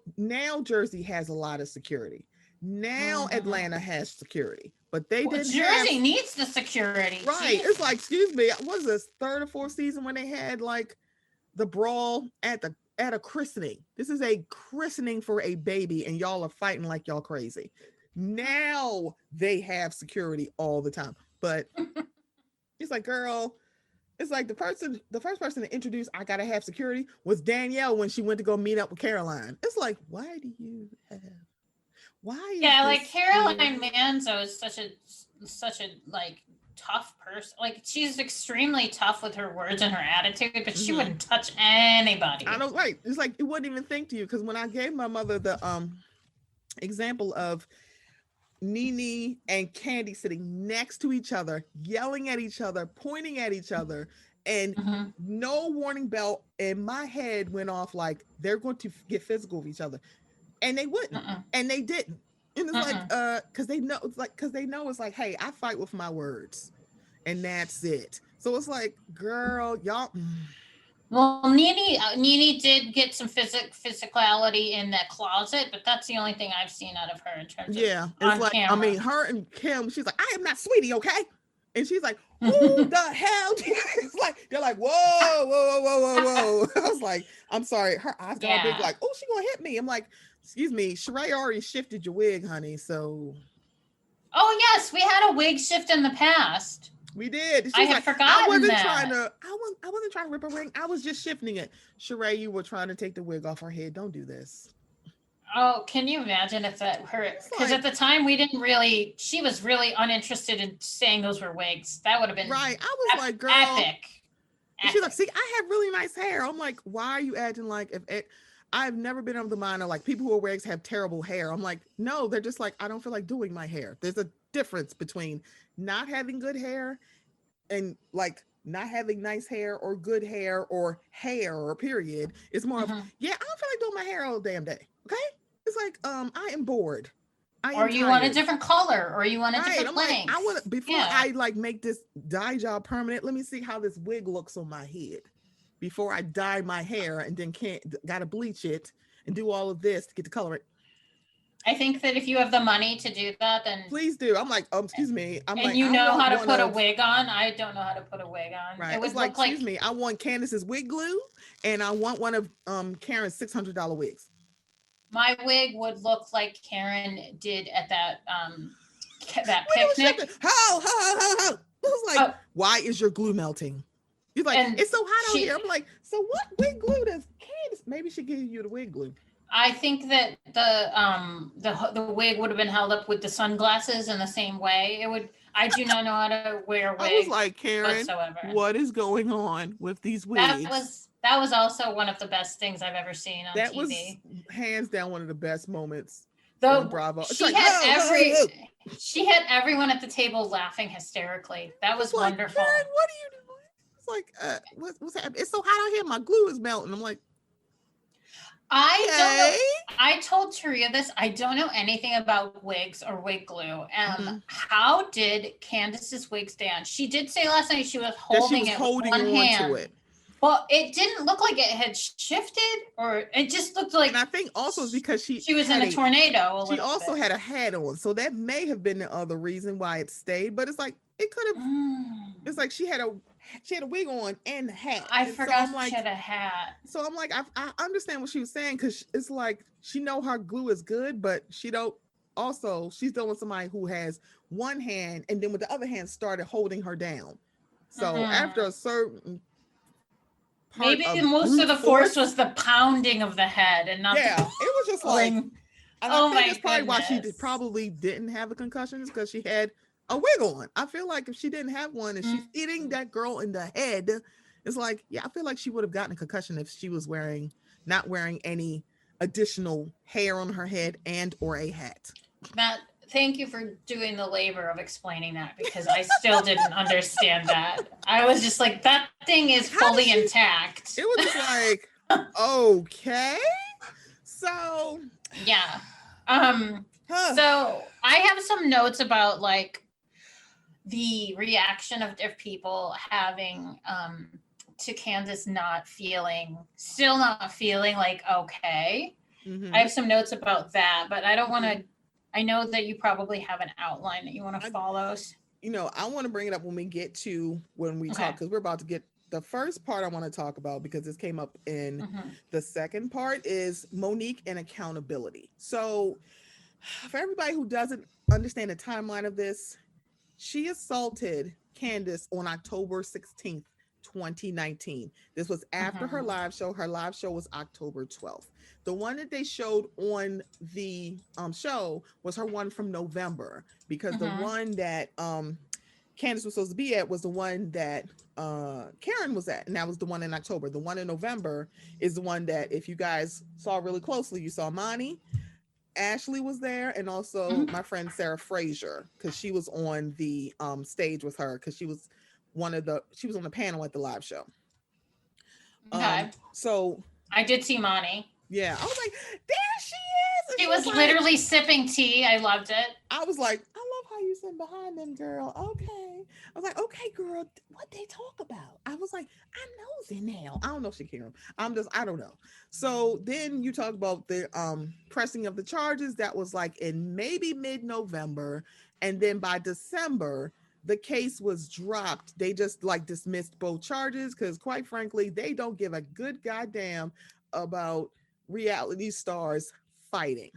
S1: Jersey has a lot of security. Now Atlanta has security, but they
S2: Well,
S1: didn't
S2: Jersey
S1: have
S2: needs the security.
S1: right.
S2: Jeez.
S1: It's like, excuse me, what was this third or fourth season when they had like the brawl at a christening? This is a christening for a baby, and y'all are fighting like y'all crazy. Now they have security all the time, but it's like, girl, it's like the first person to introduce I gotta have security was Danielle when she went to go meet up with Caroline. It's like, why do you have? Why?
S2: Yeah, like Caroline Manzo is such a like tough person. Like she's extremely tough with her words and her attitude, but she wouldn't touch anybody.
S1: I don't right. It's like it wouldn't even think to you, because when I gave my mother the example of Nene and Candy sitting next to each other, yelling at each other, pointing at each other, and no warning bell, and my head went off like they're going to get physical with each other, and they wouldn't, and they didn't, and it's like because they know it's like, hey, I fight with my words, and that's it. So it's like, girl, y'all.
S2: Well, Nene did get some physicality in that closet, but that's the only thing I've seen out of her in terms of
S1: it's like camera. I mean, her and Kim, she's like, I am not sweetie, okay? And she's like, who the hell? It's like they're like, whoa. I was like, I'm sorry, her eyes got big, like, oh, she gonna hit me. I'm like, excuse me, Sheree already shifted your wig, honey. So,
S2: oh yes, we had a wig shift in the past.
S1: We did.
S2: I had forgotten that.
S1: I wasn't trying to rip a ring. I was just shifting it. Sheree, you were trying to take the wig off her head. Don't do this.
S2: Oh, can you imagine if that hurt? Because at the time she was really uninterested in saying those were wigs. That would have been
S1: right. I was like, girl,
S2: epic.
S1: She's like, see, I have really nice hair. I'm like, why are you acting like I've never been of the mind of like people who wear wigs have terrible hair. I'm like, no, they're just like, I don't feel like doing my hair. There's a difference between not having good hair and like not having nice hair or good hair or period. It's more of, yeah, I don't feel like doing my hair all damn day. Okay. It's like, I am bored.
S2: Or you want a different color, or you want a different length.
S1: Like, I want before I like make this dye job permanent, let me see how this wig looks on my head before I dye my hair, and then gotta bleach it and do all of this to get the color.
S2: I think that if you have the money to do that, then
S1: please do. I'm like, excuse me. I'm
S2: and
S1: like,
S2: you know how to put a wig on. I don't know how to put a wig on.
S1: Right. It was like, excuse me. I want Candace's wig glue, and I want one of Karen's $600 wigs.
S2: My wig would look like Karen did at that picnic.
S1: How? It was like, why is your glue melting? He's like, it's so hot out here. I'm like, so what wig glue does Candace? Maybe she gave you the wig glue.
S2: I think that the wig would have been held up with the sunglasses in the same way. It would. I do not know how to wear wigs.
S1: I was like, Karen,
S2: whatsoever.
S1: What is going on with these wigs?
S2: That was also one of the best things I've ever seen on TV.
S1: That was hands down one of the best moments. Bravo.
S2: She had everyone at the table laughing hysterically. That was wonderful.
S1: Karen, what are you doing? It's like, what's happening? It's so hot out here. My glue is melting. I'm like,
S2: I told Taria this. I don't know anything about wigs or wig glue. How did Candace's wig stay on? She did say last night she was holding with one hand. To it. Well, it didn't look like it had shifted, or it just looked like.
S1: And I think also it's because she
S2: was in a tornado.
S1: She also had a hat on, so that may have been the other reason why it stayed. But it's like it could have. It's like she had a wig on and a hat.
S2: I forgot she had a hat.
S1: So I'm like, I understand what she was saying, because it's like she know her glue is good, but she don't. Also, she's dealing with somebody who has one hand and then with the other hand started holding her down. So after a certain.
S2: Maybe most of the force was the pounding of the head and not.
S1: Yeah, it was just like. And
S2: I think
S1: that's probably why she probably didn't have a concussion, is because she had a wig on. I feel like if she didn't have one and she's hitting that girl in the head, it's like, yeah, I feel like she would have gotten a concussion if she was not wearing any additional hair on her head and or a hat.
S2: Matt, thank you for doing the labor of explaining that, because I still didn't understand that. I was just like, that thing is fully intact.
S1: It was just like, okay. So
S2: Yeah. So I have some notes about like the reaction of people having to Candace still not feeling like okay. I have some notes about that, but I don't want to. I know that you probably have an outline that you want to follow.
S1: I want to bring it up when we get to when we talk, because we're about to get the first part I want to talk about, because this came up in the second part, is Monique and accountability. So for everybody who doesn't understand the timeline of this, she assaulted Candace on October 16th, 2019. This was after her live show. Her live show was October 12th. The one that they showed on the show was her one from November, because the one that Candace was supposed to be at was the one that Karen was at, and that was the one in October. The one in November is the one that, if you guys saw really closely, you saw Monty, Ashley was there, and also my friend Sarah Frazier, because she was on the stage with her, because she was on the panel at the live show.
S2: Okay.
S1: So
S2: I did see Monty.
S1: Yeah, I was like, there she is.
S2: She was literally sipping tea. I loved it.
S1: I was like, I love how you sitting behind them, girl. Okay. I was like, okay, girl, what they talk about? I was like, I'm nosy now. I don't know if she can hear them. I don't know. So then you talk about the pressing of the charges. That was like in maybe mid-November. And then by December, the case was dropped. They just like dismissed both charges, because quite frankly, they don't give a good goddamn about reality stars fighting.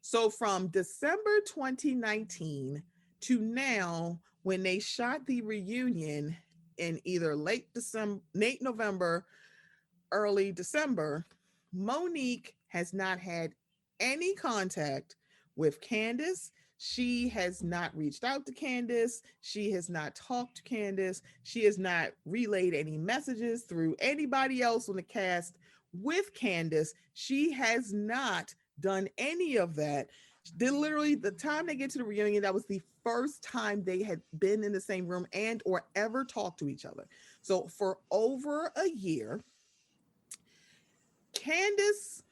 S1: So from December 2019 to now, when they shot the reunion in either late November, early December, Monique has not had any contact with Candace. She has not reached out to Candace. She has not talked to Candace. She has not relayed any messages through anybody else on the cast with Candace. She has not done any of that. Then literally the time they get to the reunion, that was the first time they had been in the same room and or ever talked to each other. So for over a year, Candace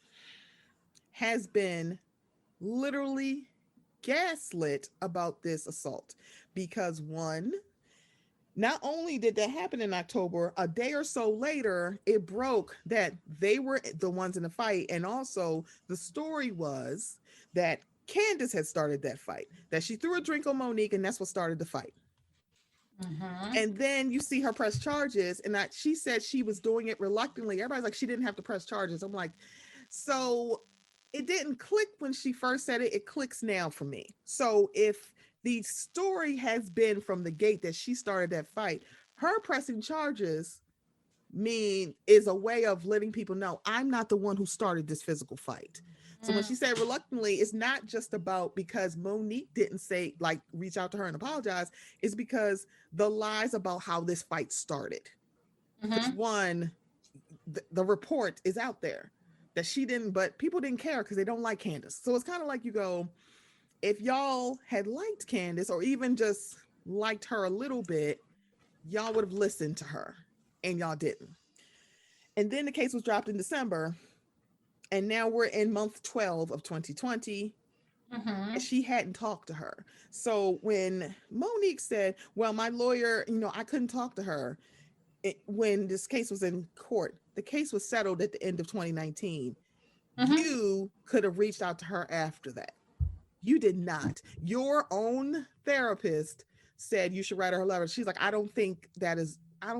S1: has been literally gaslit about this assault, because one, not only did that happen in October, a day or so later, it broke that they were the ones in the fight. And also the story was that Candace had started that fight, that she threw a drink on Monique, and that's what started the fight. And then you see her press charges, and she said she was doing it reluctantly. Everybody's like, she didn't have to press charges. I'm like, so it didn't click when she first said it. It clicks now for me. So if the story has been from the gate that she started that fight, her pressing charges is a way of letting people know, I'm not the one who started this physical fight. So when she said reluctantly, it's not just about because Monique didn't say, like, reach out to her and apologize. It's because the lies about how this fight started. Because one, the report is out there that she didn't, but people didn't care because they don't like Candace. So it's kind of like you go, if y'all had liked Candace or even just liked her a little bit, y'all would have listened to her, and y'all didn't. And then the case was dropped in December, and now we're in month 12 of 2020. And she hadn't talked to her. So when Monique said, well, my lawyer, I couldn't talk to her, when this case was in court, the case was settled at the end of 2019. You could have reached out to her after that. You did not. Your own therapist said you should write her a letter. She's like, I don't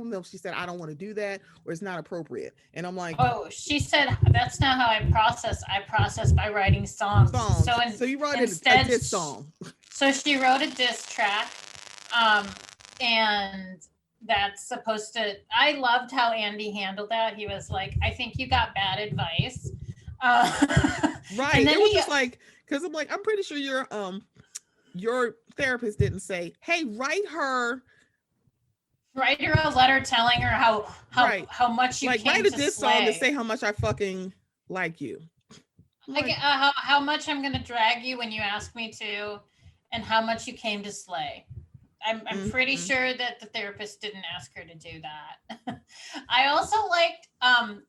S1: know if she said, I don't want to do that, or it's not appropriate. And I'm like,
S2: oh, she said, that's not how I process. I process by writing songs.
S1: So you wrote a diss song.
S2: So she wrote a diss track. And that's supposed to, I loved how Andy handled that. He was like, I think you got bad advice.
S1: Right. And then it was just like, because I'm like, I'm pretty sure your therapist didn't say, hey, write her
S2: a letter telling her how much you
S1: like
S2: came
S1: write a
S2: to
S1: diss
S2: slay.
S1: song to say how much I fucking like you.
S2: Like how much I'm gonna drag you when you ask me to, and how much you came to slay. I'm pretty
S1: Mhm.
S2: sure that the therapist didn't ask her to do that. I also liked,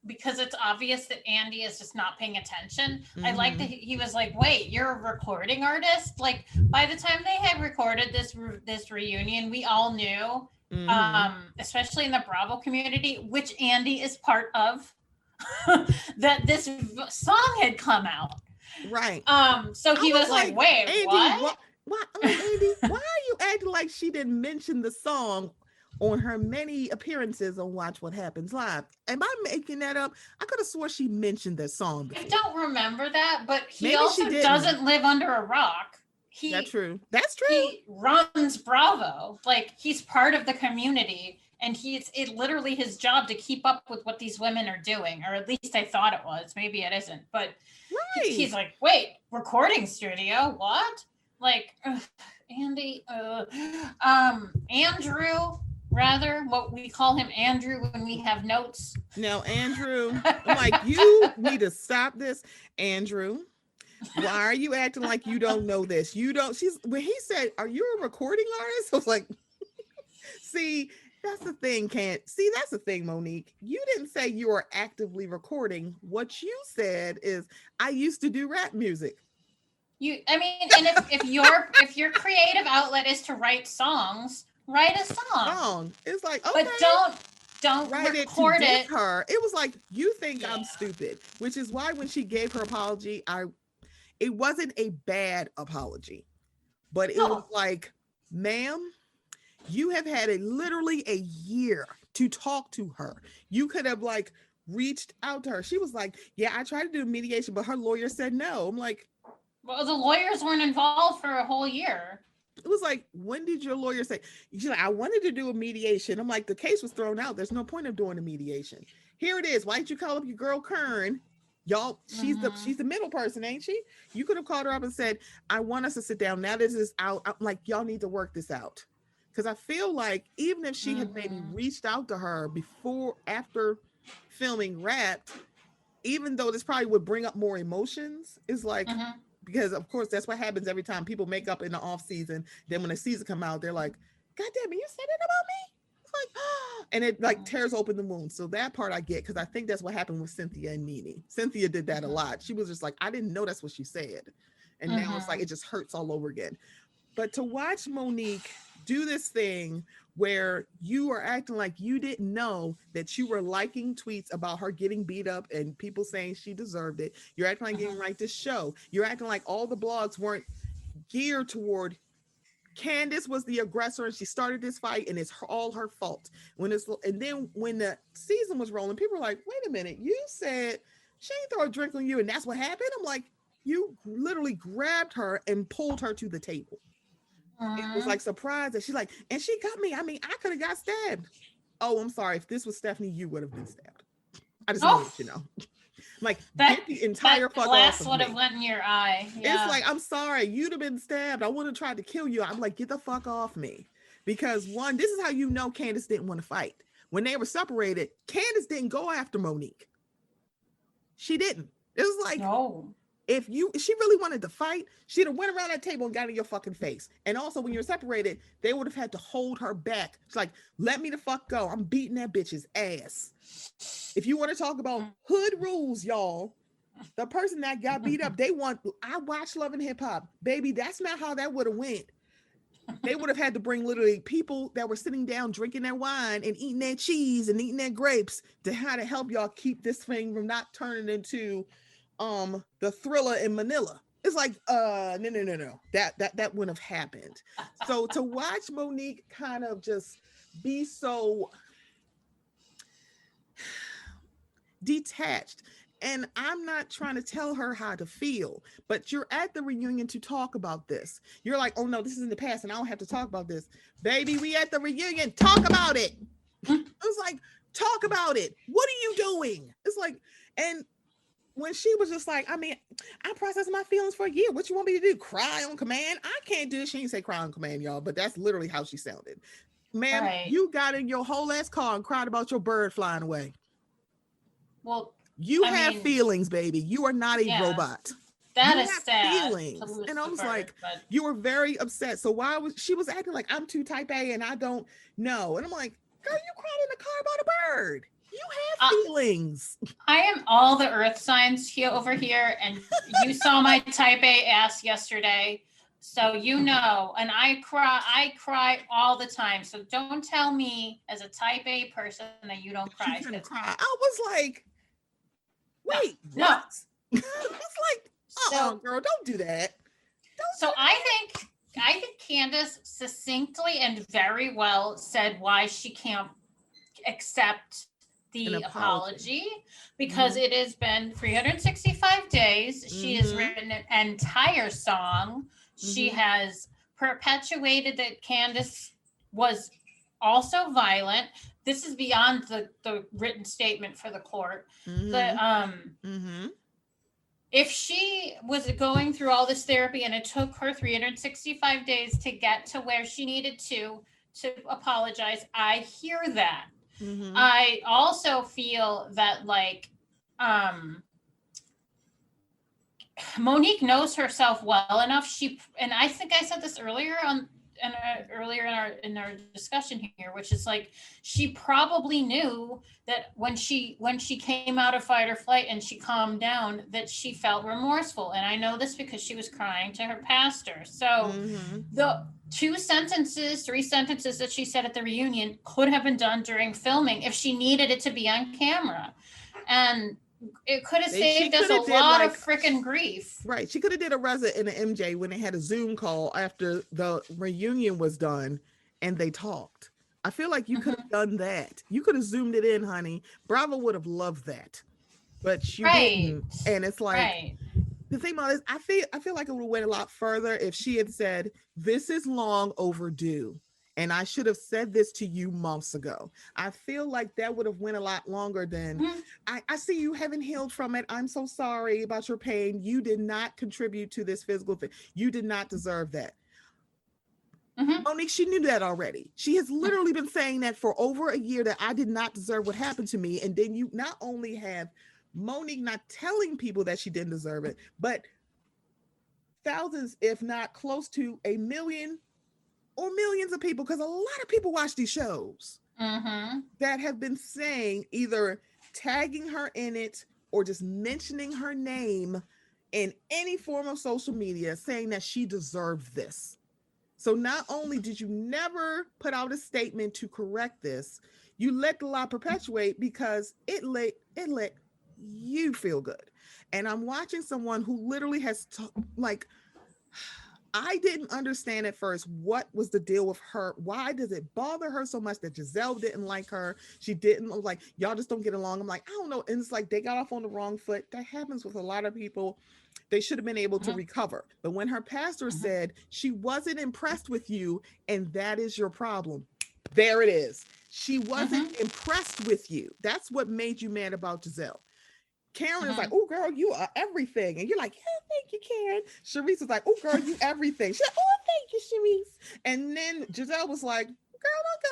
S2: because it's obvious that Andy is just not paying attention. I liked that
S1: Mhm.
S2: he was like, "Wait, you're a recording artist?" Like by the time they had recorded this reunion, we all knew,
S1: Mhm.
S2: especially in the Bravo community, which Andy is part of, that this song had come out.
S1: Right.
S2: So
S1: I
S2: he
S1: was
S2: was like,
S1: like,
S2: "Wait,
S1: Andy,
S2: what?"
S1: what? Why? I'm like, Andy, why are you acting like she didn't mention the song on her many appearances on Watch What Happens Live? Am I making that up? I could have swore she mentioned that song
S2: I
S1: before.
S2: don't remember that, but he
S1: Maybe she
S2: also
S1: didn't.
S2: doesn't live under a rock.
S1: That's
S2: He
S1: true. That's true.
S2: he runs Bravo. Like he's part of the community, and he's it literally his job to keep up with what these women are doing, or at least I thought it was. Maybe it isn't, but he's
S1: Right.
S2: like, wait, recording studio, what? Like, Andy, Andrew, rather, what we call him, Andrew, when we have notes.
S1: Now, Andrew, I'm like, you need to stop this, Andrew. Why are you acting like you don't know this? You don't. She's when he said, "Are you a recording artist?" I was like, "See, that's the thing. Can't see. That's the thing, Monique. You didn't say you are actively recording. What you said is, I used to do rap music.
S2: I mean, and if your creative outlet is to write a song,
S1: Song. It's like,
S2: but
S1: okay,
S2: don't
S1: write it to
S2: record
S1: diss
S2: it.
S1: her. It was like, you think
S2: Yeah.
S1: I'm stupid, which is why when she gave her apology, it wasn't a bad apology, but it was
S2: No.
S1: like, ma'am, you have had literally a year to talk to her. You could have like reached out to her. She was like, yeah, I tried to do mediation, but her lawyer said no. I'm like,
S2: Well, the lawyers weren't involved for a whole year.
S1: it was like, when did your lawyer say? She's like, I wanted to do a mediation. I'm like, the case was thrown out. There's no point of doing a mediation. Here it is. Why didn't you call up your girl Kern? Y'all, she's
S2: Mm-hmm.
S1: the middle person, ain't she? You could have called her up and said, I want us to sit down. Now this is out. I'm like, y'all need to work this out. Because I feel like even if she had maybe
S2: Mm-hmm.
S1: reached out to her before, after filming Wrapped, even though this probably would bring up more emotions, is like,
S2: Mm-hmm.
S1: because of course that's what happens every time people make up in the off season. Then when the season come out, they're like, God damn it, you said it about me. It's like, oh, and it like tears open the wound. So that part I get, because I think that's what happened with Cynthia and Nene. Cynthia did that a lot. She was just like, I didn't know that's what she said. And now it's like
S2: Mm-hmm.
S1: it just hurts all over again. But to watch Monique do this thing where you are acting like you didn't know that you were liking tweets about her getting beat up and people saying she deserved it. You're acting like you didn't
S2: Mm-hmm.
S1: write this show. You're acting like all the blogs weren't geared toward Candace was the aggressor and she started this fight and it's all her fault. And then when the season was rolling, people were like, wait a minute, you said she ain't throw a drink on you and that's what happened. I'm like, you literally grabbed her and pulled her to the table. It was
S2: Mm-hmm.
S1: like surprised that she's like, and she got me. I mean, I could have got stabbed. Oh, I'm sorry. If this was Stephanie, you would have been stabbed. I just want to
S2: Oh,
S1: let you know. Like,
S2: that
S1: get the
S2: that
S1: entire fuck off
S2: glass
S1: of
S2: would have
S1: me.
S2: went in your eye.
S1: It's
S2: Yeah.
S1: like, I'm sorry, you'd have been stabbed. I would have tried to kill you. I'm like, get the fuck off me. Because one, this is how you know Candace didn't want to fight. When they were separated, Candace didn't go after Monique. She didn't. It was like,
S2: No.
S1: if she really wanted to fight, she'd have went around that table and got in your fucking face. And also, when you're separated, they would have had to hold her back. It's like, let me the fuck go. I'm beating that bitch's ass. If you want to talk about hood rules, y'all, the person that got beat up, they want. I watch Love and Hip Hop, baby. That's not how that would have went. They would have had to bring literally people that were sitting down drinking their wine and eating their cheese and eating their grapes to how to help y'all keep this thing from not turning into the Thriller in Manila. It's like no. That wouldn't have happened. So to watch Monique kind of just be so detached, and I'm not trying to tell her how to feel, but you're at the reunion to talk about this. You're like, oh no, this is in the past and I don't have to talk about this. Baby, we at the reunion, talk about it. It's like, talk about it. What are you doing? It's like, and when she was just like, I mean, I processed my feelings for a year. What you want me to do? Cry on command? I can't do this. She didn't say cry on command, y'all, but that's literally how she sounded. Ma'am,
S2: Right.
S1: you got in your whole ass car and cried about your bird flying away.
S2: Well,
S1: You
S2: I
S1: have
S2: mean,
S1: feelings, baby. You are not a
S2: yeah.
S1: robot.
S2: That
S1: You
S2: is
S1: have
S2: sad to
S1: feelings.
S2: lose
S1: And I
S2: the
S1: was
S2: bird,
S1: like,
S2: but
S1: you were very upset. So why was she was acting like I'm too type A and I don't know. And I'm like, girl, you cried in the car about a bird. You have
S2: uh,
S1: feelings.
S2: I am all the earth signs here over here, and you saw my type A ass yesterday. So you know, and I cry all the time. So don't tell me as a type A person that you don't
S1: You
S2: cry,
S1: couldn't
S2: because
S1: cry. I was like,
S2: no,
S1: wait, what?
S2: no.
S1: It's like,
S2: So
S1: girl, don't do that. Don't
S2: so
S1: do
S2: I think Candace succinctly and very well said why she can't accept
S1: an
S2: the
S1: apology.
S2: apology, because
S1: Mm-hmm.
S2: it has been 365 days. She has
S1: Mm-hmm.
S2: written an entire song. She
S1: Mm-hmm.
S2: has perpetuated that Candace was also violent. This is beyond the written statement for the court.
S1: Mm-hmm.
S2: The
S1: Mm-hmm.
S2: if she was going through all this therapy and it took her 365 days to get to where she needed to apologize, I hear that.
S1: Mm-hmm.
S2: I also feel that um Monique knows herself well enough. And I think I said this earlier in our discussion here, which is like, she probably knew that when she came out of fight or flight and she calmed down, that she felt remorseful. And I know this because she was crying to her pastor. So
S1: Mm-hmm.
S2: the 3 sentences that she said at the reunion could have been done during filming if she needed it to be on camera. And it could have
S1: She
S2: saved us
S1: could
S2: a
S1: have did
S2: lot of
S1: like
S2: freaking grief.
S1: right. She could have did a Reza and an MJ when they had a Zoom call after the reunion was done and they talked. I feel like you could
S2: Mm-hmm.
S1: have done that. You could have zoomed it in, honey. Bravo would have loved that, but you
S2: Right.
S1: didn't. And it's like
S2: Right.
S1: the thing about this, I feel like it would have went a lot further if she had said, "This is long overdue." And I should have said this to you months ago. I feel like that would have went a lot longer than
S2: Mm-hmm.
S1: I see you haven't healed from it. I'm so sorry about your pain. You did not contribute to this physical thing. You did not deserve that.
S2: Mm-hmm.
S1: Monique, she knew that already. She has literally been saying that for over a year that I did not deserve what happened to me. And then you not only have Monique not telling people that she didn't deserve it, but thousands, if not close to a million or millions of people, because a lot of people watch these shows
S2: Mm-hmm.
S1: that have been saying either tagging her in it or just mentioning her name in any form of social media saying that she deserved this. So not only did you never put out a statement to correct this, you let the lie perpetuate because it let you feel good. And I'm watching someone who literally has like I didn't understand at first what was the deal with her. Why does it bother her so much that Giselle didn't like her? She didn't like y'all just don't get along. I'm like, I don't know. And it's like they got off on the wrong foot. That happens with a lot of people. They should have been able to
S2: Mm-hmm.
S1: recover. But when her pastor
S2: Mm-hmm.
S1: said she wasn't impressed with you and that is your problem, there it is. She wasn't
S2: Mm-hmm.
S1: impressed with you. That's what made you mad about Giselle. Karen is like,
S2: Mm-hmm.
S1: oh, girl, you are everything. And you're like, yeah, thank you, Karen. Sharice is like, oh, girl, you everything. She's like, oh, thank you, Sharice. And then Giselle was like, girl,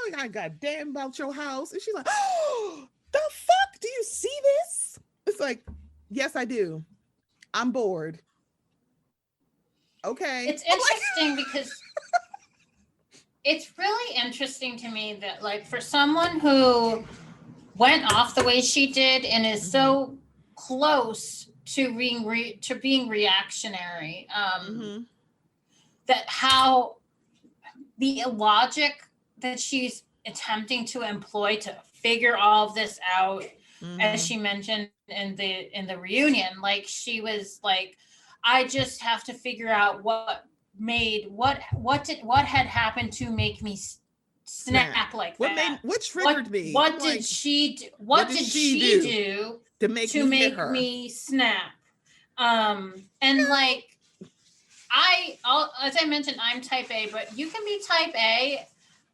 S1: don't go, I got damn about your house. And she's like, oh, the fuck? Do you see this? It's like, yes, I do. I'm bored. Okay.
S2: It's
S1: I'm like,
S2: interesting because it's really interesting to me that, like, for someone who went off the way she did and is
S1: mm-hmm,
S2: so close to being reactionary,
S1: mm-hmm,
S2: that how the logic that she's attempting to employ to figure all of this out, as
S1: mm-hmm.
S2: she mentioned in the reunion, like, she was like, I just have to figure out what had happened to make me
S1: Snap.
S2: snap like that.
S1: What triggered me? I'm like, what
S2: What
S1: did
S2: did
S1: she
S2: she
S1: do
S2: do
S1: to make
S2: to
S1: me hit
S2: make
S1: her?
S2: me snap? And like, as I mentioned, I'm type A, but you can be type A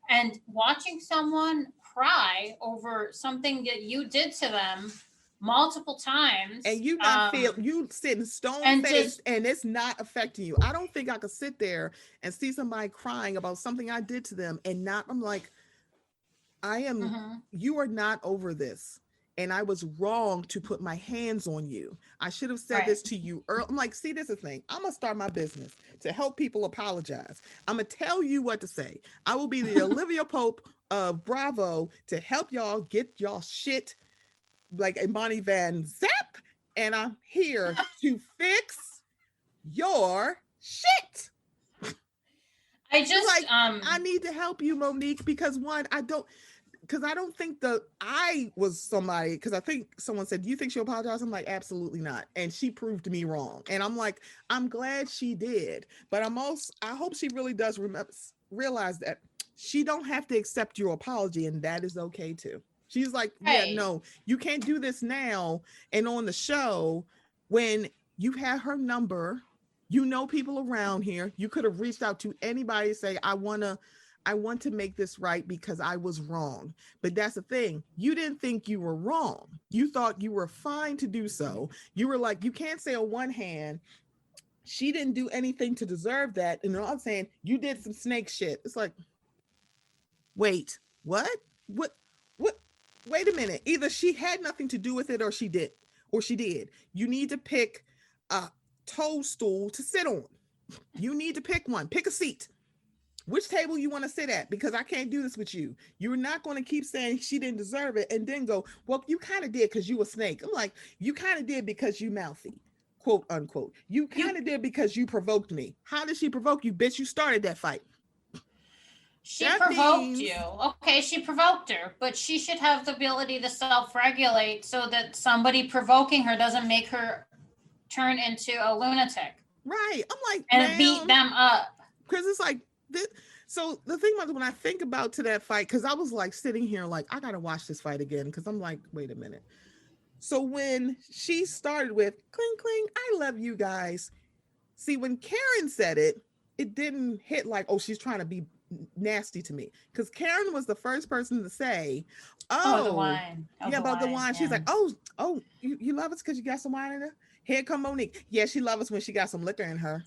S2: and watching someone cry over something that you did to them multiple
S1: And
S2: times,
S1: you not feel you sitting stone
S2: and
S1: faced
S2: just
S1: and it's not affecting you. I don't think I could sit there and see somebody crying about something I did to them and not I'm like, I am
S2: mhm,
S1: you are not over this. and I was wrong to put my hands on you. I should have said
S2: Right.
S1: this to you early. I'm like, see, this is the thing. I'm gonna start my business to help people apologize. I'm gonna tell you what to say. I will be the Olivia Pope of Bravo to help y'all get y'all shit like a Bonnie Van Zap, and I'm here to fix your shit.
S2: I just
S1: Like, I need to help you, Monique, because one, I don't think that I was somebody, because I think someone said, do you think she'll apologize? I'm like, absolutely not. And she proved me wrong. And I'm like, I'm glad she did. But I hope she really does realize that she don't have to accept your apology, and that is okay too. She's like, yeah,
S2: right.
S1: no, you can't do this now and on the show when you have her number, people around here. You could have reached out to anybody and say, I want to make this right because I was wrong. But that's the thing. You didn't think you were wrong. You thought you were fine to do so. You were like, you can't say on one hand, she didn't do anything to deserve that. And I'm saying you did some snake shit. It's like, wait, what? What? Wait a minute. Either she had nothing to do with it or she did. You need to pick a toadstool to sit on. You need to pick one. Pick a seat. Which table you want to sit at, because I can't do this with you. You're not going to keep saying she didn't deserve it and then go, well, you kind of did because you a snake. I'm like, you kind of did because you mouthy, quote unquote. You kind of did because you provoked me. How did she provoke you, bitch? You started that fight.
S2: She provoked you. Okay, she provoked her, but she should have the ability to self-regulate so that somebody provoking her doesn't make her turn into a lunatic.
S1: Right. I'm like,
S2: and beat them up.
S1: Because it's like this. So the thing about when I think about to that fight, because I was like sitting here like, I gotta watch this fight again, because I'm like, wait a minute. So when she started with cling cling, I love you guys. See, when Karen said it, it didn't hit like, oh, she's trying to be nasty to me. Because Karen was the first person to say,
S2: the wine.
S1: About the wine. Yeah. She's like, oh, you love us because you got some wine in her? Here come Monique. Yeah, she loves us when she got some liquor in her.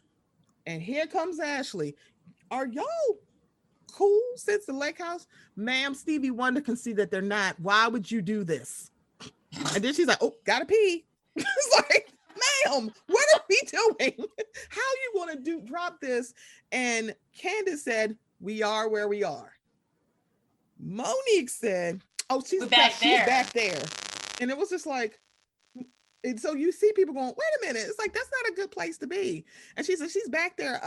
S1: And here comes Ashley. Are y'all cool since the lake house? Ma'am, Stevie Wonder can see that they're not. Why would you do this? And then she's like, oh, gotta pee. It's like, ma'am, what are we doing? How you want to drop this? And Candace said, we are where we are. Monique said, oh, she's back there. And it was just like, and so you see people going, wait a minute. It's like, that's not a good place to be. And she said, she's back there.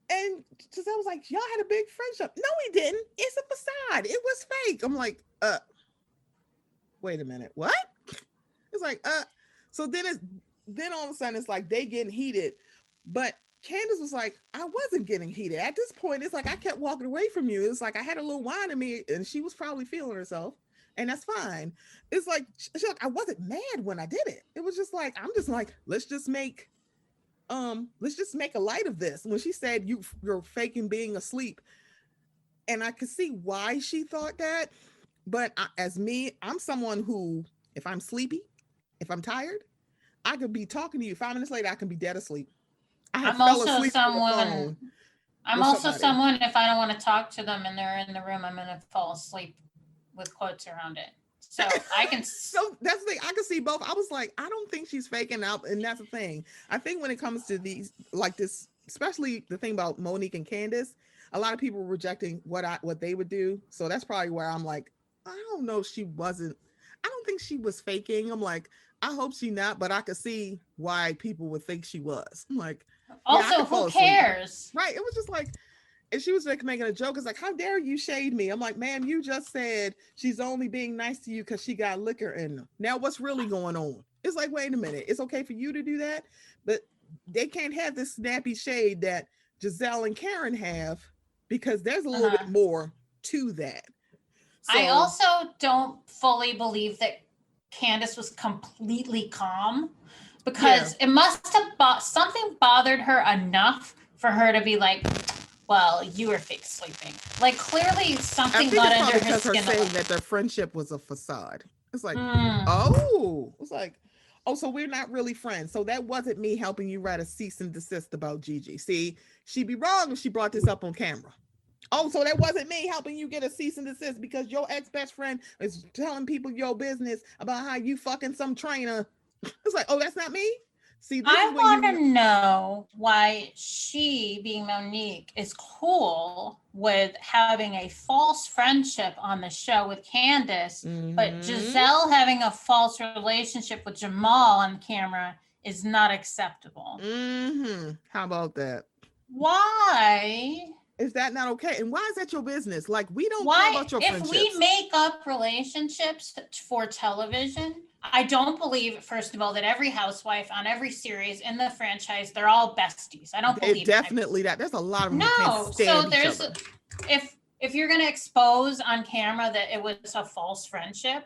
S1: And Giselle was like, y'all had a big friendship. No, we didn't. It's a facade. It was fake. I'm like, wait a minute. What? It's like, so then all of a sudden it's like they getting heated. But Candace was like, I wasn't getting heated. At this point, it's like I kept walking away from you. It's like I had a little wine in me and she was probably feeling herself. And that's fine. It's like, she's like, I wasn't mad when I did it. It was just like, I'm just like, let's just make a light of this. When she said you're faking being asleep, and I could see why she thought that. But I'm someone who, if I'm sleepy, if I'm tired, I could be talking to you 5 minutes later, I can be dead asleep.
S2: I'm also someone if I don't want to talk to them and they're in the room, I'm gonna fall asleep with quotes around it. So I can.
S1: So that's the thing. I can see both. I was like, I don't think she's faking out, and that's the thing. I think when it comes to these, like this, especially the thing about Monique and Candace, a lot of people were rejecting what they would do. So that's probably where I'm like, I don't know if she wasn't. I don't think she was faking. I'm like, I hope she not, but I could see why people would think she was. I'm like,
S2: also, who cares?
S1: Right. It was just like. And she was like making a joke. It's like, how dare you shade me? I'm like, ma'am, you just said she's only being nice to you because she got liquor in them. Now what's really going on? It's like, wait a minute. It's okay for you to do that, but they can't have this snappy shade that Giselle and Karen have, because there's a little bit more to that.
S2: So, I also don't fully believe that Candace was completely calm, because it must have something bothered her enough for her to be like, well, you were fake sleeping. Like, clearly something got under her skin.
S1: Saying that their friendship was a facade. It's like, oh, it's like, oh, so we're not really friends. So that wasn't me helping you write a cease and desist about Gigi. See, she'd be wrong if she brought this up on camera. Oh, so that wasn't me helping you get a cease and desist because your ex-best friend is telling people your business about how you fucking some trainer. It's like, oh, that's not me? See, this
S2: I
S1: is when
S2: want
S1: you...
S2: to know why she, being Monique, is cool with having a false friendship on the show with Candace, but Giselle having a false relationship with Jamal on camera is not acceptable.
S1: How about that?
S2: Why?
S1: Is that not okay? And why is that your business? Like, we don't care
S2: Why,
S1: about your
S2: if
S1: friendships.
S2: we make up relationships for television, I don't believe, first of all, that every housewife on every series in the franchise, they're all besties. I don't believe
S1: definitely that. There's a lot of them who can't stand
S2: so
S1: each
S2: there's
S1: other.
S2: if you're gonna expose on camera that it was a false friendship,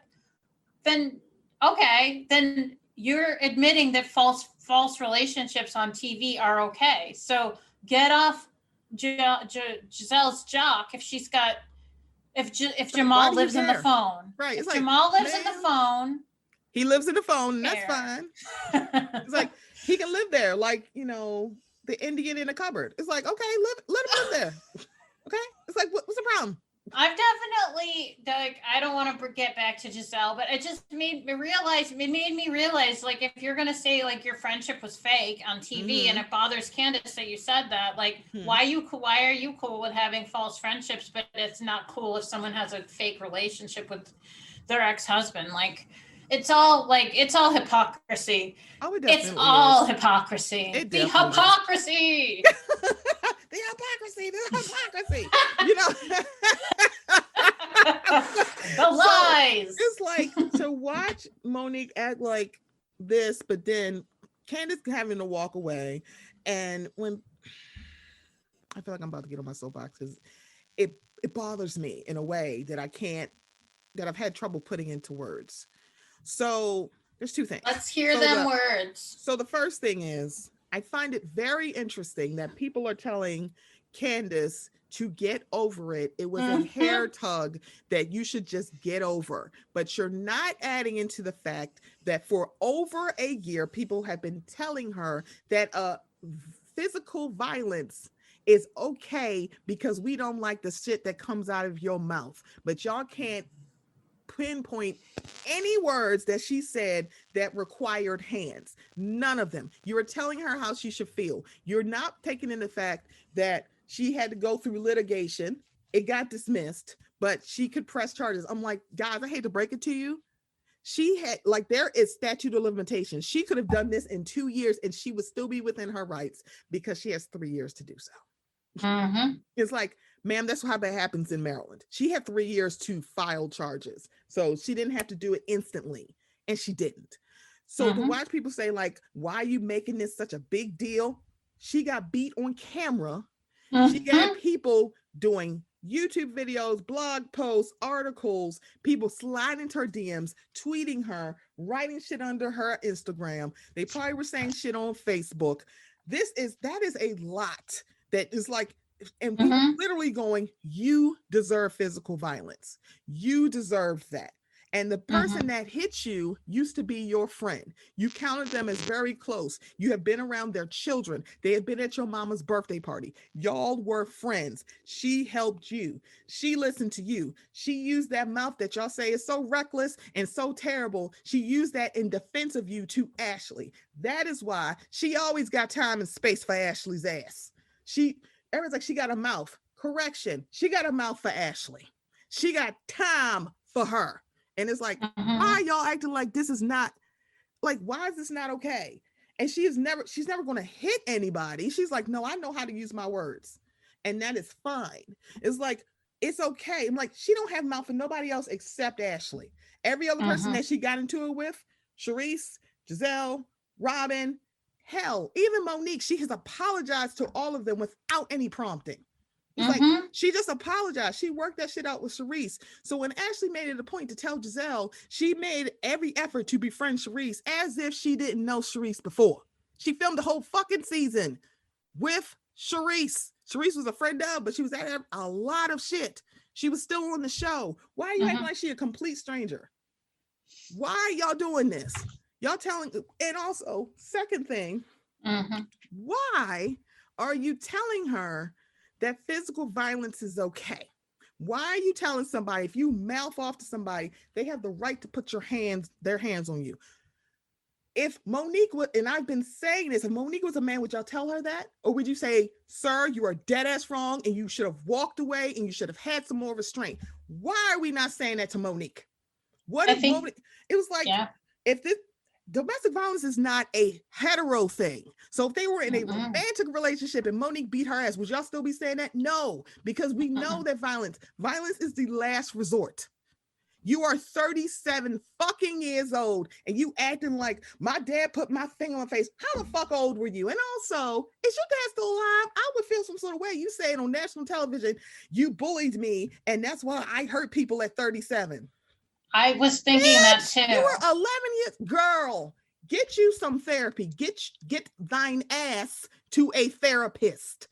S2: then okay, then you're admitting that false relationships on TV are okay. So get off Giselle's jock if she's got if Jamal lives in the phone.
S1: Right.
S2: If Jamal lives in the phone.
S1: He lives in the phone, and that's fine. It's like he can live there, like, you know, the Indian in a cupboard. It's like, okay, let him live there. Okay. It's like, what's the problem?
S2: I've definitely, like, I don't want to get back to Giselle, but it just made me realize, like, if you're going to say, like, your friendship was fake on TV and it bothers Candace that you said that, like, why are you cool with having false friendships, but it's not cool if someone has a fake relationship with their ex-husband? Like, it's all hypocrisy.
S1: Oh,
S2: it's all hypocrisy.
S1: The
S2: hypocrisy.
S1: The hypocrisy. You know,
S2: the lies.
S1: So it's like to watch Monique act like this, but then Candace having to walk away. And when I feel like I'm about to get on my soapbox, because it bothers me in a way that that I've had trouble putting into words. So there's two things.
S2: Let's hear them words.
S1: So the first thing is, I find it very interesting that people are telling Candace to get over it. It was a hair tug that you should just get over. But you're not adding into the fact that for over a year, people have been telling her that physical violence is okay because we don't like the shit that comes out of your mouth. But y'all can't pinpoint any words that she said that required hands. None of them. You were telling her how she should feel. You're not taking in the fact that she had to go through litigation. It got dismissed, but she could press charges. I'm like, guys, I hate to break it to you. She had, like, there is statute of limitations. She could have done this in 2 years and she would still be within her rights because she has 3 years to do so. It's like, ma'am, that's how that happens in Maryland. She had 3 years to file charges. So she didn't have to do it instantly. And she didn't. So to watch people say, like, why are you making this such a big deal? She got beat on camera. She got people doing YouTube videos, blog posts, articles, people sliding into her DMs, tweeting her, writing shit under her Instagram. They probably were saying shit on Facebook. That is a lot. That is like, and people literally going, you deserve physical violence. You deserve that. And the person that hit you used to be your friend. You counted them as very close. You have been around their children. They have been at your mama's birthday party. Y'all were friends. She helped you. She listened to you. She used that mouth that y'all say is so reckless and so terrible. She used that in defense of you to Ashley. That is why she always got time and space for Ashley's ass. Everyone's like, she got a mouth. Correction. She got a mouth for Ashley. She got time for her. And it's like, why are y'all acting like this is not, like, why is this not okay? And she's never going to hit anybody. She's like, no, I know how to use my words. And that is fine. It's like, it's okay. I'm like, she don't have mouth for nobody else except Ashley. Every other person that she got into it with, Charisse, Giselle, Robin, hell, even Monique, she has apologized to all of them without any prompting. It's like, she just apologized. She worked that shit out with Charisse. So when Ashley made it a point to tell Giselle, she made every effort to befriend Charisse as if she didn't know Charisse before. She filmed the whole fucking season with Charisse. Charisse was a friend of, but she was at a lot of shit. She was still on the show. Why are you acting like she a complete stranger? Why are y'all doing this? Y'all telling, and also, second thing, why are you telling her that physical violence is okay. Why are you telling somebody if you mouth off to somebody, they have the right to put their hands on you? If Monique would, and I've been saying this, if Monique was a man, would y'all tell her that? Or would you say, sir, you are dead ass wrong and you should have walked away and you should have had some more restraint? Why are we not saying that to Monique? What if Monique, it was like, if this domestic violence is not a hetero thing. So if they were in a romantic relationship and Monique beat her ass, would y'all still be saying that? No, because we know that violence is the last resort. You are 37 fucking years old and you acting like my dad put my finger on my face. How the fuck old were you? And also, is your dad still alive? I would feel some sort of way. You say it on national television, you bullied me, and that's why I hurt people at 37.
S2: I was thinking that too.
S1: You were 11 years, girl. Get you some therapy. Get thine ass to a therapist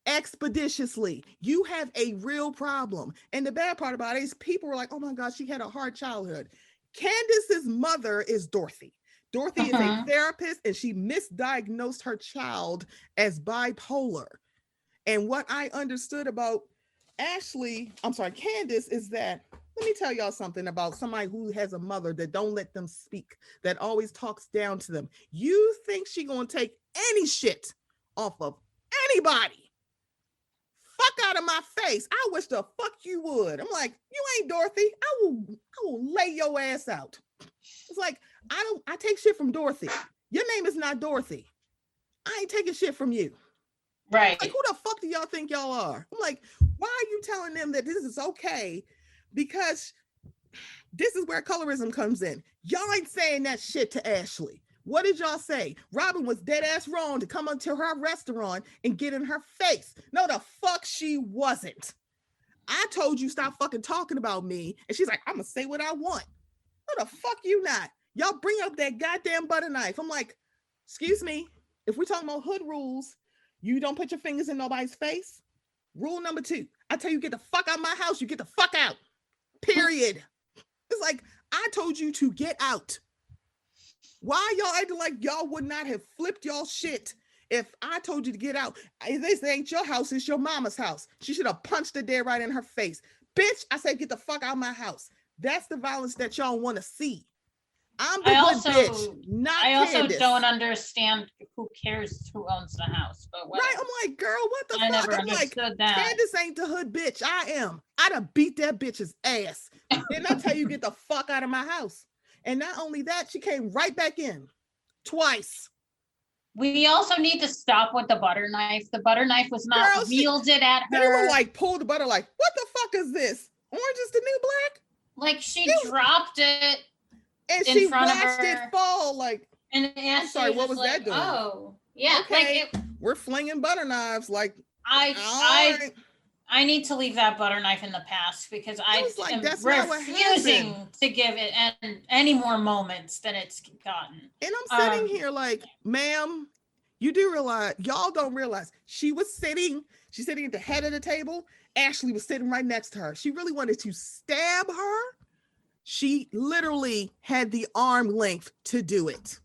S1: expeditiously. You have a real problem. And the bad part about it is people were like, oh my God, she had a hard childhood. Candace's mother is Dorothy. Dorothy is a therapist and she misdiagnosed her child as bipolar. And what I understood about Candace, is that, let me tell y'all something about somebody who has a mother that don't let them speak, that always talks down to them. You think she gonna take any shit off of anybody? Fuck out of my face. I wish the fuck you would. I'm like, you ain't Dorothy. I will lay your ass out. It's like, I take shit from Dorothy. Your name is not Dorothy. I ain't taking shit from you.
S2: Right.
S1: Like, who the fuck do y'all think y'all are? I'm like, why are you telling them that this is okay? Because this is where colorism comes in. Y'all ain't saying that shit to Ashley. What did y'all say? Robin was dead ass wrong to come into her restaurant and get in her face. No, the fuck she wasn't. I told you stop fucking talking about me. And she's like, I'm gonna say what I want. No, the fuck you not. Y'all bring up that goddamn butter knife. I'm like, excuse me. If we're talking about hood rules, you don't put your fingers in nobody's face. Rule number 2, I tell you, get the fuck out of my house. You get the fuck out. Period. It's like, I told you to get out. Why y'all acting like y'all would not have flipped y'all shit if I told you to get out? This ain't your house, it's your mama's house. She should have punched her dead right in her face. Bitch, I said get the fuck out of my house. That's the violence that y'all want to see. I'm the good bitch, not
S2: I also
S1: Candace.
S2: don't understand who cares who owns the house, but whatever.
S1: Right, I'm like, girl, what the
S2: I
S1: fuck?
S2: never
S1: I'm like,
S2: understood that.
S1: Candace ain't the hood bitch. I am. I'd have beat that bitch's ass. Didn't I tell you get the fuck out of my house? And not only that, she came right back in. Twice.
S2: We also need to stop with the butter knife. The butter knife was not wielded at her.
S1: They were like, pull the butter, like, what the fuck is this? Orange is the new black?
S2: Like, she dropped it
S1: and
S2: in
S1: she
S2: front
S1: watched
S2: of her.
S1: It fall. Like,
S2: and
S1: I'm sorry, what was
S2: like,
S1: that doing?
S2: Oh, yeah.
S1: Okay,
S2: like
S1: we're flinging butter knives. Like,
S2: I need to leave that butter knife in the past because I am refusing to give it any more moments than it's gotten.
S1: And I'm sitting here like, ma'am, you do realize, y'all don't realize, she's sitting at the head of the table. Ashley was sitting right next to her. She really wanted to stab her. She literally had the arm length to do it.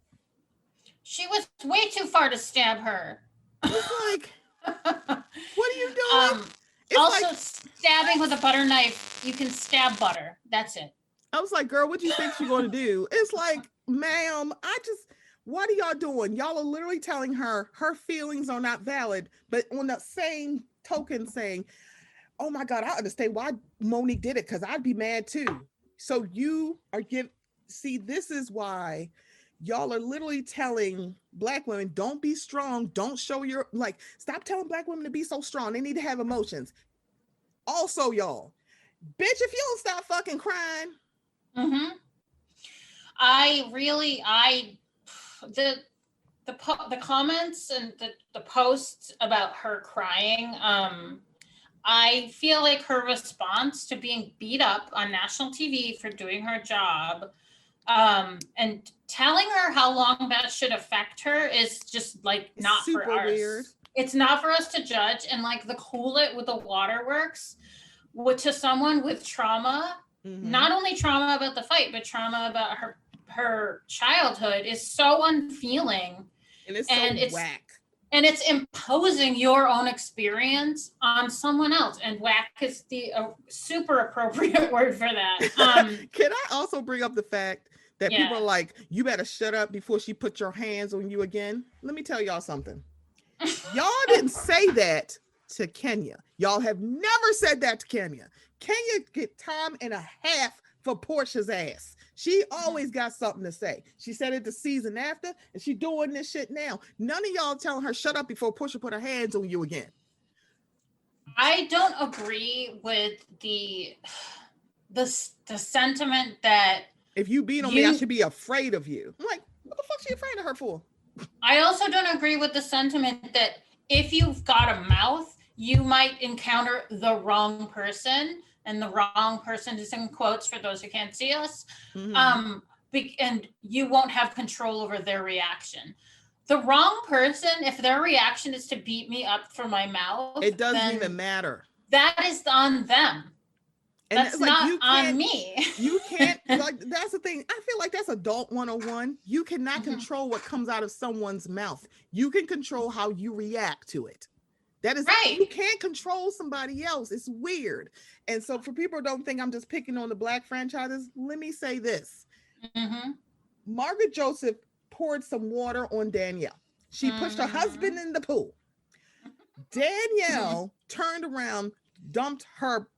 S2: She was way too far to stab her.
S1: It's like, what are you doing?
S2: Also, like, stabbing with a butter knife, you can stab butter. That's it.
S1: I was like, girl, what do you think she's going to do? It's like, ma'am, what are y'all doing? Y'all are literally telling her feelings are not valid, but on the same token saying, oh my God, I understand why Monique did it, because I'd be mad too. So you are this is why y'all are literally telling Black women, don't be strong. Don't show stop telling Black women to be so strong. They need to have emotions. Also, y'all, bitch, if you don't stop fucking crying.
S2: The comments and the posts about her crying, I feel like her response to being beat up on national TV for doing her job, and telling her how long that should affect her is just like not for us. Weird. It's not for us to judge. And like the cool it with the waterworks, to someone with trauma, not only trauma about the fight, but trauma about her childhood, is so unfeeling.
S1: And it's whack.
S2: And it's imposing your own experience on someone else. And whack is the super appropriate word for that.
S1: Can I also bring up the fact that
S2: Yeah.
S1: people are like, you better shut up before she put your hands on you again? Let me tell y'all something. Y'all didn't say that to Kenya. Y'all have never said that to Kenya. Kenya get time and a half for Portia's ass. She always got something to say. She said it the season after, and she doing this shit now. None of y'all telling her shut up before Portia put her hands on you again.
S2: I don't agree with the sentiment that
S1: if you beat on me, I should be afraid of you. I'm like, what the fuck is she afraid of her for?
S2: I also don't agree with the sentiment that if you've got a mouth, you might encounter the wrong person, and the wrong person is in quotes for those who can't see us. Mm-hmm. And you won't have control over their reaction. The wrong person, if their reaction is to beat me up for my mouth,
S1: it doesn't even matter.
S2: That is on them. And that's like, not on me.
S1: You can't, like, that's the thing. I feel like that's adult 101. You cannot control what comes out of someone's mouth. You can control how you react to it. That is right. You can't control somebody else. It's weird. And so for people who don't think I'm just picking on the Black franchises, let me say this. Margaret Joseph poured some water on Danielle. She pushed her husband in the pool. Danielle turned around, dumped her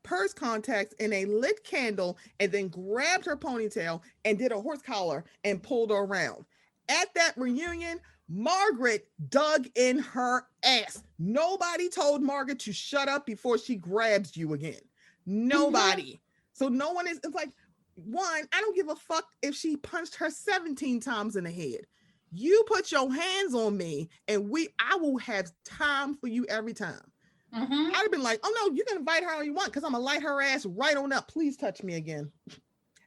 S1: purse contacts in a lit candle, and then grabbed her ponytail and did a horse collar and pulled her around. At that reunion, Margaret dug in her ass. Nobody told Margaret to shut up before she grabs you again. Nobody. So no one is, it's like, one, I don't give a fuck if she punched her 17 times in the head. You put your hands on me and I will have time for you every time. I'd have been like, oh no, you can invite her all you want because I'm gonna light her ass right on up. Please touch me again.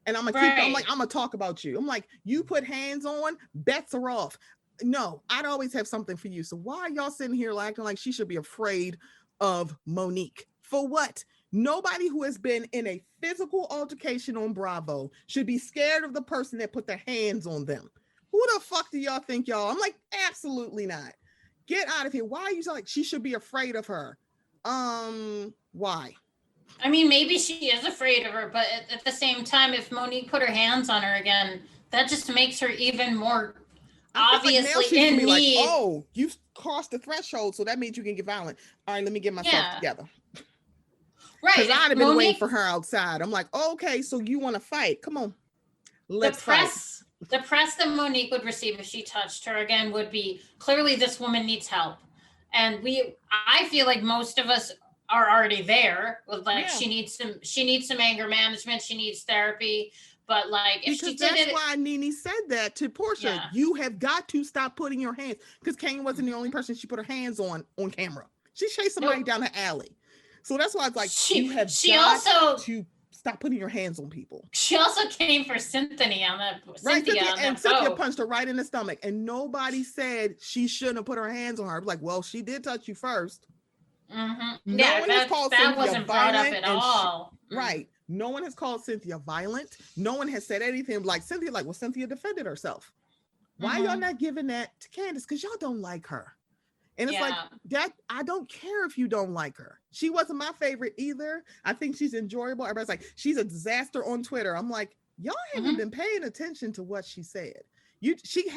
S1: And I'm gonna I'm gonna talk about you. I'm like, you put hands on, bets are off. No, I'd always have something for you. So why are y'all sitting here acting like she should be afraid of Monique? For what? Nobody who has been in a physical altercation on Bravo should be scared of the person that put their hands on them. Who the fuck do y'all think y'all? I'm like, absolutely not. Get out of here. Why are you like she should be afraid of her? Why?
S2: I mean, maybe she is afraid of her, but at the same time, if Monique put her hands on her again, that just makes her even more obviously in need. Like,
S1: oh, you've crossed the threshold, so that means you can get violent. All right, let me get myself together.
S2: Right.
S1: Because I'd have been waiting for her outside. I'm like, okay, so you want to fight. Come on. Let's fight.
S2: The press that Monique would receive if she touched her again would be, clearly this woman needs help. And I feel like most of us are already there with like, she needs some anger management. She needs therapy. But like, if
S1: because
S2: she did
S1: that's why Nene said that to Portia. Yeah. You have got to stop putting your hands, because Kane wasn't the only person she put her hands on camera. She chased somebody down the alley. So that's why it's like, you have got to stop putting your hands on people.
S2: She also came for Cynthia on that.
S1: Cynthia punched her right in the stomach, and nobody said she shouldn't have put her hands on her. Like, well, she did touch you first.
S2: No one has called Cynthia wasn't brought up at all.
S1: Right. No one has called Cynthia violent. No one has said anything like Cynthia. Like, well, Cynthia defended herself. Why y'all not giving that to Candace? Because y'all don't like her. And it's like that. I don't care if you don't like her. She wasn't my favorite either. I think she's enjoyable. Everybody's like, she's a disaster on Twitter. I'm like, y'all haven't been paying attention to what she said. See,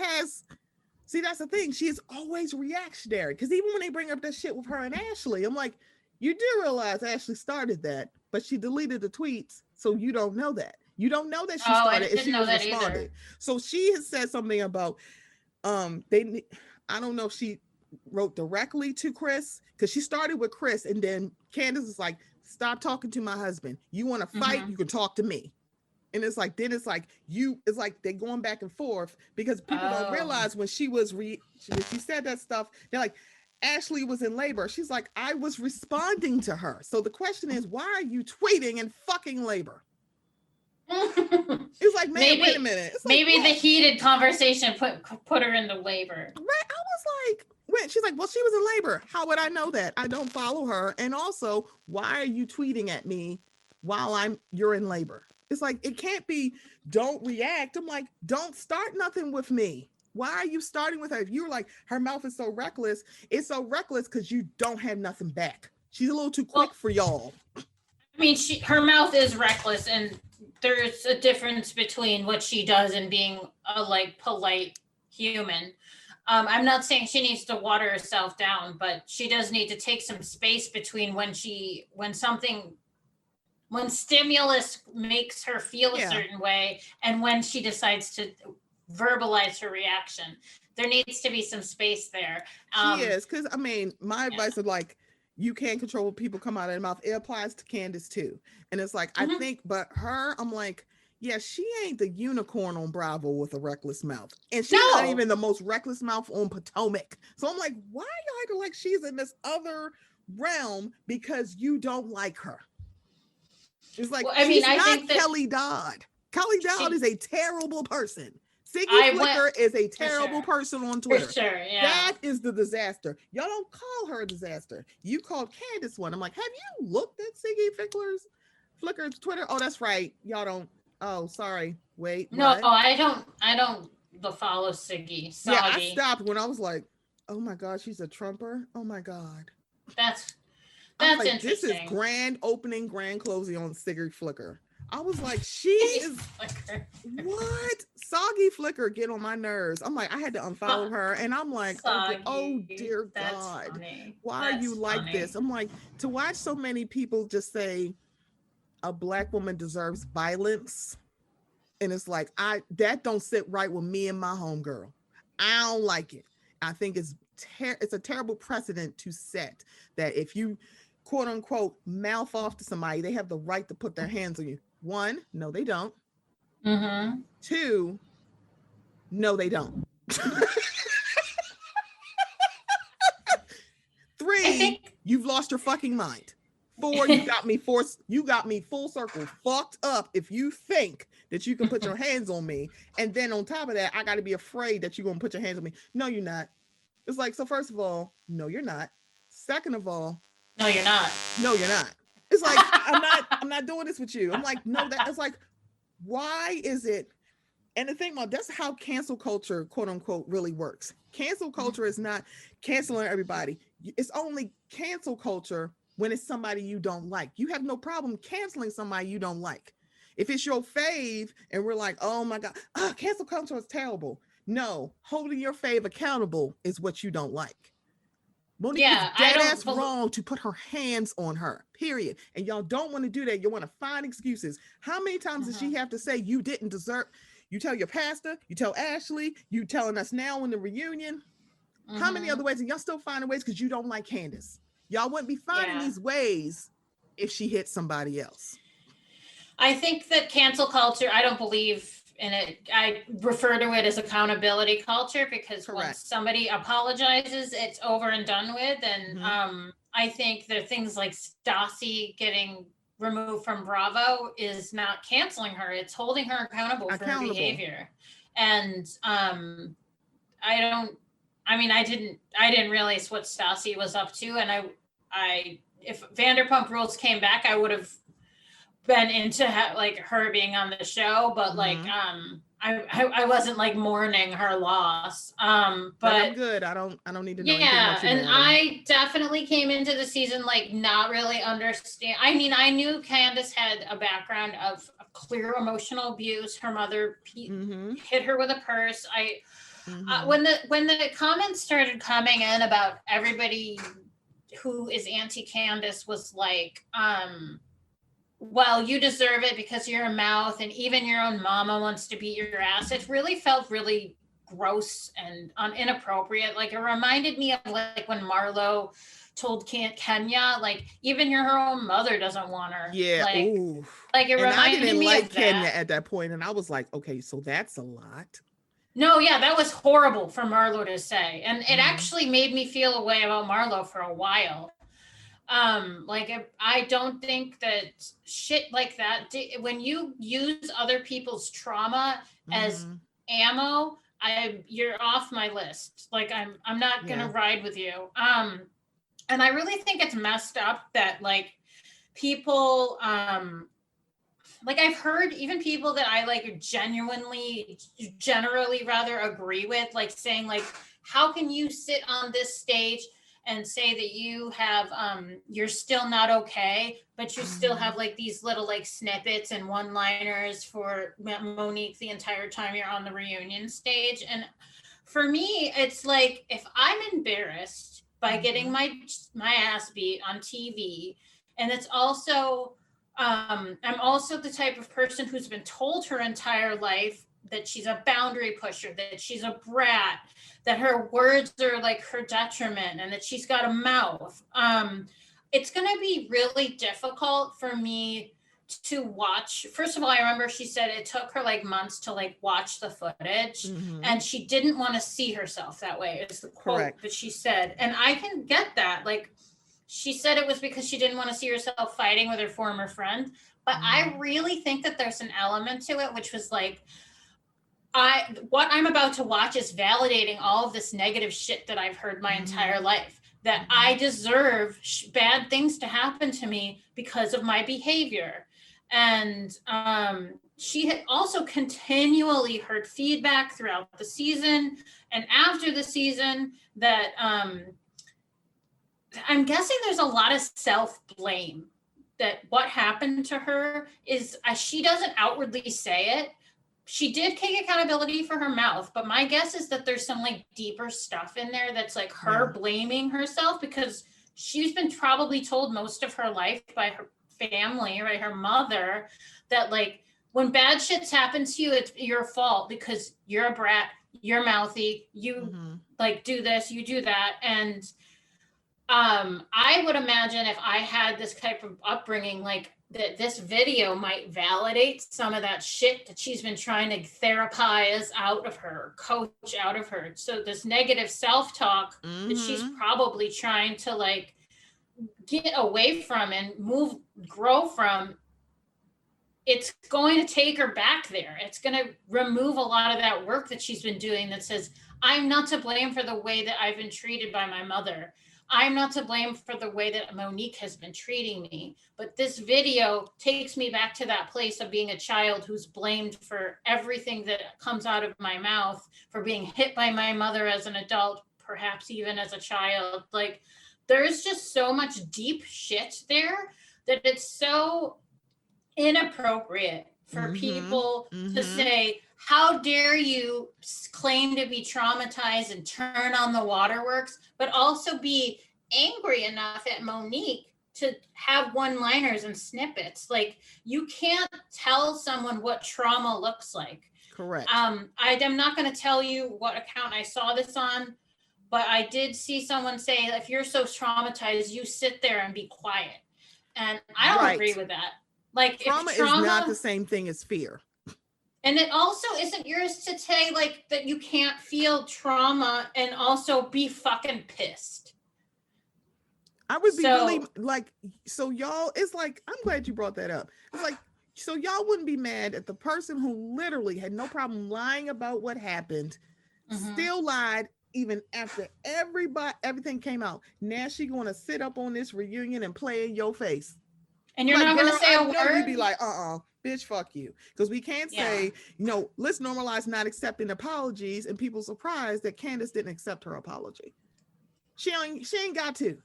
S1: that's the thing. She is always reactionary. Because even when they bring up that shit with her and Ashley, I'm like, you do realize Ashley started that, but she deleted the tweets. So you don't know that. You don't know that she started and she was responding. So she has said something about, I don't know if she wrote directly to Chris, because she started with Chris, and then Candace is like, stop talking to my husband. You want to fight, you can talk to me. And it's like, then it's like they're going back and forth, because people don't realize when she said that stuff, they're like, Ashley was in labor. She's like, I was responding to her. So the question is, why are you tweeting in fucking labor? It's like, man, wait a minute. It's
S2: maybe
S1: like,
S2: the heated conversation put her into labor.
S1: Right. I was like, she's like, well, she was in labor. How would I know that? I don't follow her. And also, why are you tweeting at me while you're in labor? It's like, it can't be, don't react. I'm like, don't start nothing with me. Why are you starting with her? If you were like, her mouth is so reckless, it's so reckless because you don't have nothing back. She's a little too quick for y'all.
S2: I mean, her mouth is reckless, and there's a difference between what she does and being a like polite human. I'm not saying she needs to water herself down, but she does need to take some space between when stimulus makes her feel a certain way and when she decides to verbalize her reaction. There needs to be some space there.
S1: She is, because I mean, my advice is like, you can't control what people come out of their mouth. It applies to Candace too. And it's like, I think, but her, I'm like, yeah, she ain't the unicorn on Bravo with a reckless mouth. And she's not even the most reckless mouth on Potomac. So I'm like, why y'all acting like she's in this other realm because you don't like her? It's like, well, I mean, I think Kelly Dodd. Kelly Dodd is a terrible person. Siggy Flicker is a terrible person on Twitter.
S2: For sure, yeah.
S1: That is the disaster. Y'all don't call her a disaster. You called Candace one. I'm like, have you looked at Siggy Flicker's Twitter? Oh, that's right. Y'all don't. Oh, sorry. Wait.
S2: No, I don't follow Siggy. Soggy.
S1: Yeah, I stopped when I was like, oh my God, she's a Trumper. Oh my God.
S2: That's
S1: like,
S2: interesting.
S1: This is grand opening, grand closing on Siggy Flicker. I was like, she is what? Soggy Flicker get on my nerves. I'm like, I had to unfollow her, and I'm like, oh dear God, funny. Why are you like this? I'm like, to watch so many people just say a Black woman deserves violence, and it's like, that don't sit right with me and my homegirl. I don't like it. I think it's a terrible precedent to set that if you quote unquote mouth off to somebody, they have the right to put their hands on you. One, no, they don't.
S2: Mm-hmm.
S1: Two, no, they don't. Three, you've lost your fucking mind. Four, you got me full circle fucked up if you think that you can put your hands on me. And then on top of that, I got to be afraid that you're going to put your hands on me. No, you're not. It's like, so first of all, no, you're not. Second of all,
S2: no, you're not.
S1: No, you're not. It's like, I'm not doing this with you. I'm like, no, it's like, why is it? And the thing about that's how cancel culture, quote unquote, really works. Cancel culture is not canceling everybody. It's only cancel culture when it's somebody you don't like. You have no problem canceling somebody you don't like. If it's your fave and we're like, oh my God, cancel culture is terrible. No, holding your fave accountable is what you don't like. Monique is dead ass wrong to put her hands on her, period. And y'all don't want to do that. You want to find excuses. How many times does she have to say you didn't deserve? You tell your pastor, you tell Ashley, you telling us now in the reunion. How many other ways? And y'all still finding ways because you don't like Candace. Y'all wouldn't be finding these ways if she hit somebody else.
S2: I think that cancel culture, I don't believe in it. I refer to it as accountability culture because when somebody apologizes, it's over and done with. And I think there are things like Stassi getting removed from Bravo is not canceling her. It's holding her accountable for her behavior. And I didn't realize what Stassi was up to. And if Vanderpump Rules came back, I would have been into like her being on the show, but like I wasn't like mourning her loss. But
S1: I'm good. I don't need to know.
S2: Yeah, and I definitely came into the season like not really understand. I mean, I knew Candace had a background of clear emotional abuse. Her mother hit her with a purse. When the comments started coming in about everybody who is anti-Candace was like, well, you deserve it because you're a mouth, and even your own mama wants to beat your ass. It really felt really gross and inappropriate. Like, it reminded me of like when Marlo told Kenya, like, even her own mother doesn't want her.
S1: Yeah.
S2: Like it reminded me of that. I didn't like
S1: Kenya at that point, and I was like, okay, so that's a lot.
S2: No, yeah, that was horrible for Marlo to say. And it actually made me feel a way about Marlo for a while. I don't think that shit like that, when you use other people's trauma as ammo, you're off my list. Like, I'm not gonna ride with you. And I really think it's messed up that like people like I've heard even people that I like generally rather agree with, like saying like, how can you sit on this stage and say that you have you're still not okay, but you still have like these little like snippets and one-liners for Monique the entire time you're on the reunion stage. And for me, it's like if I'm embarrassed by getting my ass beat on TV, and it's also I'm also the type of person who's been told her entire life that she's a boundary pusher, that she's a brat, that her words are like her detriment, and that she's got a mouth. It's going to be really difficult for me to watch. First of all, I remember she said it took her like months to like watch the footage, and she didn't want to see herself that way. It's the quote that she said. And I can get that. Like, she said it was because she didn't want to see herself fighting with her former friend. But I really think that there's an element to it, which was like, what I'm about to watch is validating all of this negative shit that I've heard my entire life, that I deserve bad things to happen to me because of my behavior. And she had also continually heard feedback throughout the season and after the season that I'm guessing there's a lot of self-blame, that what happened to her is she doesn't outwardly say it. She did take accountability for her mouth, but my guess is that there's some like deeper stuff in there that's like her blaming herself, because she's been probably told most of her life by her family, right, her mother, that like when bad shit's happened to you, it's your fault because you're a brat, you're mouthy, you like do this, you do that. And I would imagine if I had this type of upbringing, like that this video might validate some of that shit that she's been trying to therapize out of her, coach out of her. So this negative self-talk that she's probably trying to like get away from and grow from, it's going to take her back there. It's going to remove a lot of that work that she's been doing that says, I'm not to blame for the way that I've been treated by my mother. I'm not to blame for the way that Monique has been treating me. But this video takes me back to that place of being a child who's blamed for everything that comes out of my mouth, for being hit by my mother as an adult, perhaps even as a child. Like, there's just so much deep shit there that it's so inappropriate for people to say, how dare you claim to be traumatized and turn on the waterworks, but also be angry enough at Monique to have one-liners and snippets. Like, you can't tell someone what trauma looks like.
S1: Correct.
S2: I'm not going to tell you what account I saw this on, but I did see someone say, if you're so traumatized, you sit there and be quiet. And I don't agree with that. Like,
S1: trauma is not the same thing as fear.
S2: And it also isn't yours to say like that you can't feel trauma and also be fucking pissed.
S1: I would be really like, so y'all, it's like, I'm glad you brought that up. It's like, so y'all wouldn't be mad at the person who literally had no problem lying about what happened, still lied even after everything came out. Now she going to sit up on this reunion and play in your face.
S2: And you're not going to say a word?
S1: You'd be like, bitch, fuck you. Because we can't say, let's normalize not accepting apologies, and people surprised that Candace didn't accept her apology. She ain't got to.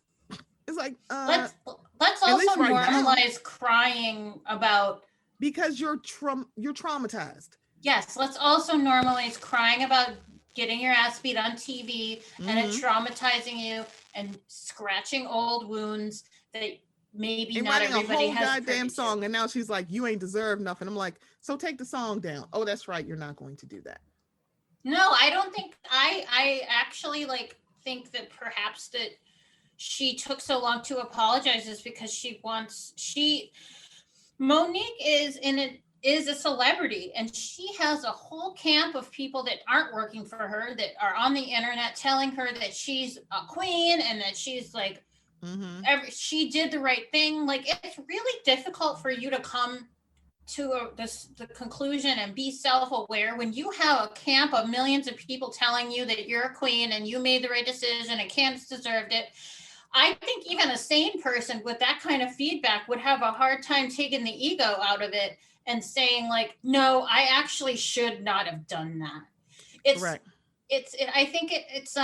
S1: It's like,
S2: let's also normalize crying about,
S1: because you're traumatized.
S2: Yes, let's also normalize crying about getting your ass beat on TV and it traumatizing you and scratching old wounds that maybe not everybody has.
S1: A goddamn song, and now she's like, you ain't deserve nothing. I'm like, so take the song down. Oh, that's right, you're not going to do that.
S2: No, I don't think. I actually like think that perhaps that she took so long to apologize is because Monique is a celebrity, and she has a whole camp of people that aren't working for her, that are on the internet telling her that she's a queen and that she's like, she did the right thing. Like, it's really difficult for you to come to the conclusion and be self-aware when you have a camp of millions of people telling you that you're a queen and you made the right decision and Candace deserved it. I think even a sane person with that kind of feedback would have a hard time taking the ego out of it and saying like, no, I actually should not have done that. It's,
S1: Correct.
S2: I think it's,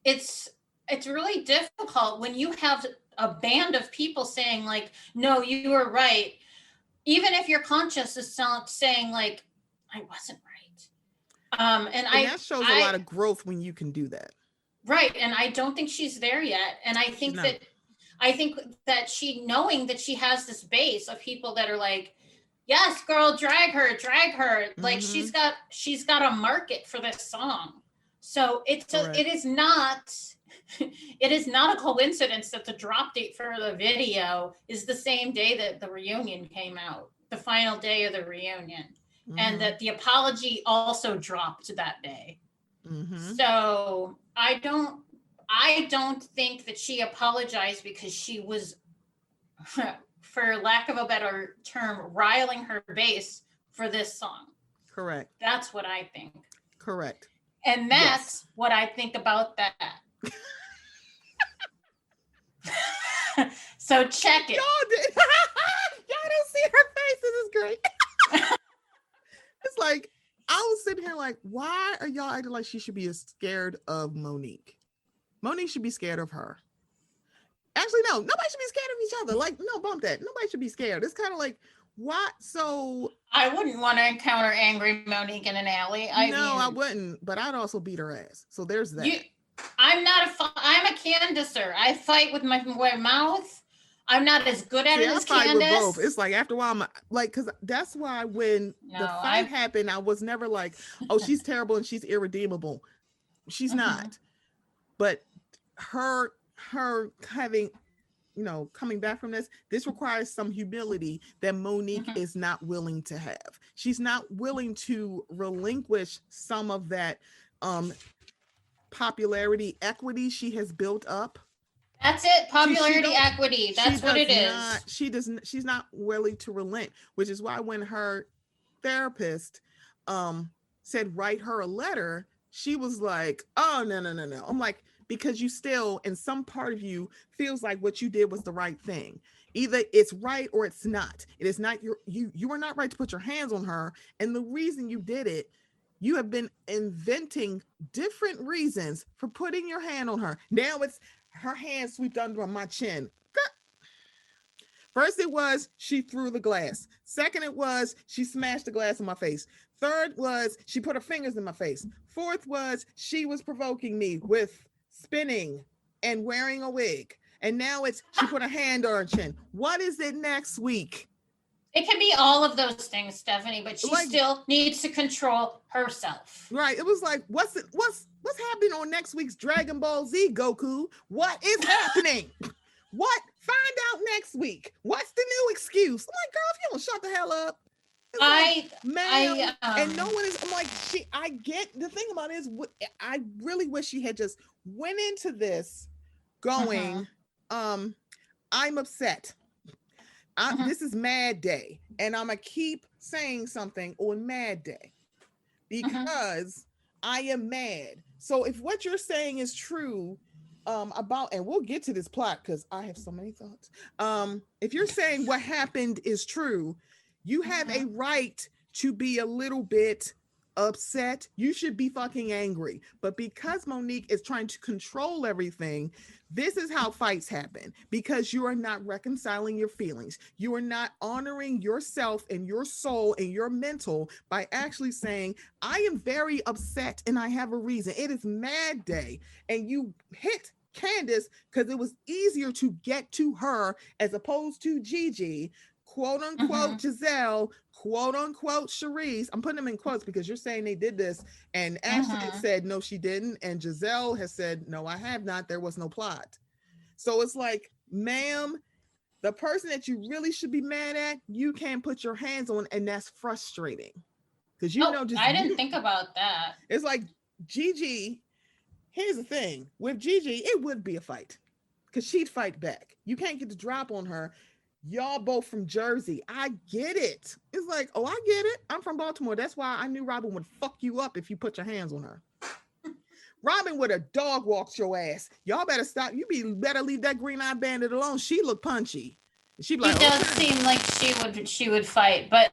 S2: it's really difficult when you have a band of people saying like, no, you were right. Even if your conscience is saying like, I wasn't right.
S1: And that shows a lot of growth when you can do that.
S2: Right. And I don't think she's there yet. And I think that she, knowing that she has this base of people that are like, yes, girl, drag her. Like she's got a market for this song. So it is not it is not a coincidence that the drop date for the video is the same day that the reunion came out, the final day of the reunion, and that the apology also dropped that day. So I don't think that she apologized because she was, for lack of a better term, riling her base for this song.
S1: Correct.
S2: That's what I think.
S1: Correct.
S2: And that's what I think about that. So check it.
S1: Y'all don't see her face. This is great. It's like, I was sitting here like, why are y'all acting like she should be scared of Monique? Monique should be scared of her. Actually, no, nobody should be scared of each other. Like, no, bump that. Nobody should be scared. It's kind of like, what? So
S2: I wouldn't want to encounter angry Monique in an alley.
S1: I wouldn't, but I'd also beat her ass. So there's that.
S2: I'm a Candacer. I fight with my mouth. I'm not as good at it as Candace. With both.
S1: It's like after a while, because that's why when the fight happened, I was never like, oh, she's terrible and she's irredeemable. She's not. But her having, coming back from this requires some humility that Monique is not willing to have. She's not willing to relinquish some of that popularity equity she has built up.
S2: That's it. Popularity equity. That's what it is.
S1: She's not willing to relent, which is why when her therapist said write her a letter, she was like, oh, no. I'm like, because you still, in some part of you, feels like what you did was the right thing. Either it's right or it's not. It is not you were not right to put your hands on her. And the reason you did it, you have been inventing different reasons for putting your hand on her. Now it's her hand swept under my chin. First it was she threw the glass. Second it was she smashed the glass in my face. Third was she put her fingers in my face. Fourth was she was provoking me with spinning and wearing a wig. And now it's she put a hand on her chin. What is it next week?
S2: It can be all of those things, Stephanie, but she still needs to control herself.
S1: Right. It was like, what's happening on next week's Dragon Ball Z, Goku? What is happening? What? Find out next week. What's the new excuse? I'm like, girl, if you don't shut the hell up. And no one is. I'm like, I get the thing about it is, I really wish she had just went into this going, I'm upset. This is Mad Day, and I'm gonna keep saying something on Mad Day because I am mad. So if what you're saying is true about, and we'll get to this plot because I have so many thoughts. If you're saying what happened is true, you have a right to be a little bit upset. You should be fucking angry. But because Monique is trying to control everything, this is how fights happen, because you are not reconciling your feelings. You are not honoring yourself and your soul and your mental by actually saying, I am very upset and I have a reason. It is Mad Day. And you hit Candace because it was easier to get to her as opposed to Gigi, quote unquote Giselle, quote unquote Charisse. I'm putting them in quotes because you're saying they did this, and Ashley said no she didn't, and Giselle has said no I have not, there was no plot. So it's like, ma'am, the person that you really should be mad at, you can't put your hands on, and that's frustrating because I
S2: didn't think about that.
S1: It's like Gigi. Here's the thing with Gigi, it would be a fight because she'd fight back. You can't get the drop on her. Y'all both from Jersey. I get it. It's like, oh, I get it. I'm from Baltimore. That's why I knew Robin would fuck you up if you put your hands on her. Robin would have dog walked your ass. Y'all better stop. Better leave that Green Eye Bandit alone. She looked punchy. She
S2: She does seem like she would fight, but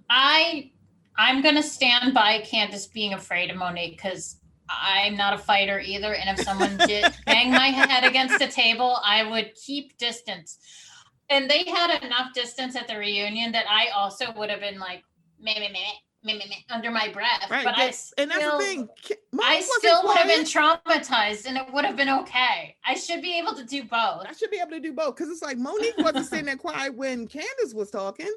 S2: I'm gonna stand by Candace being afraid of Monique because I'm not a fighter either. And if someone did bang my head against a table, I would keep distance. And they had enough distance at the reunion that I also would have been like, meh, meh, meh, meh, meh, meh, under my breath.
S1: Right.
S2: But
S1: that's the thing.
S2: I still would have been traumatized and it would have been okay. I should be able to do both.
S1: I should be able to do both because it's like Monique wasn't sitting there quiet when Candace was talking.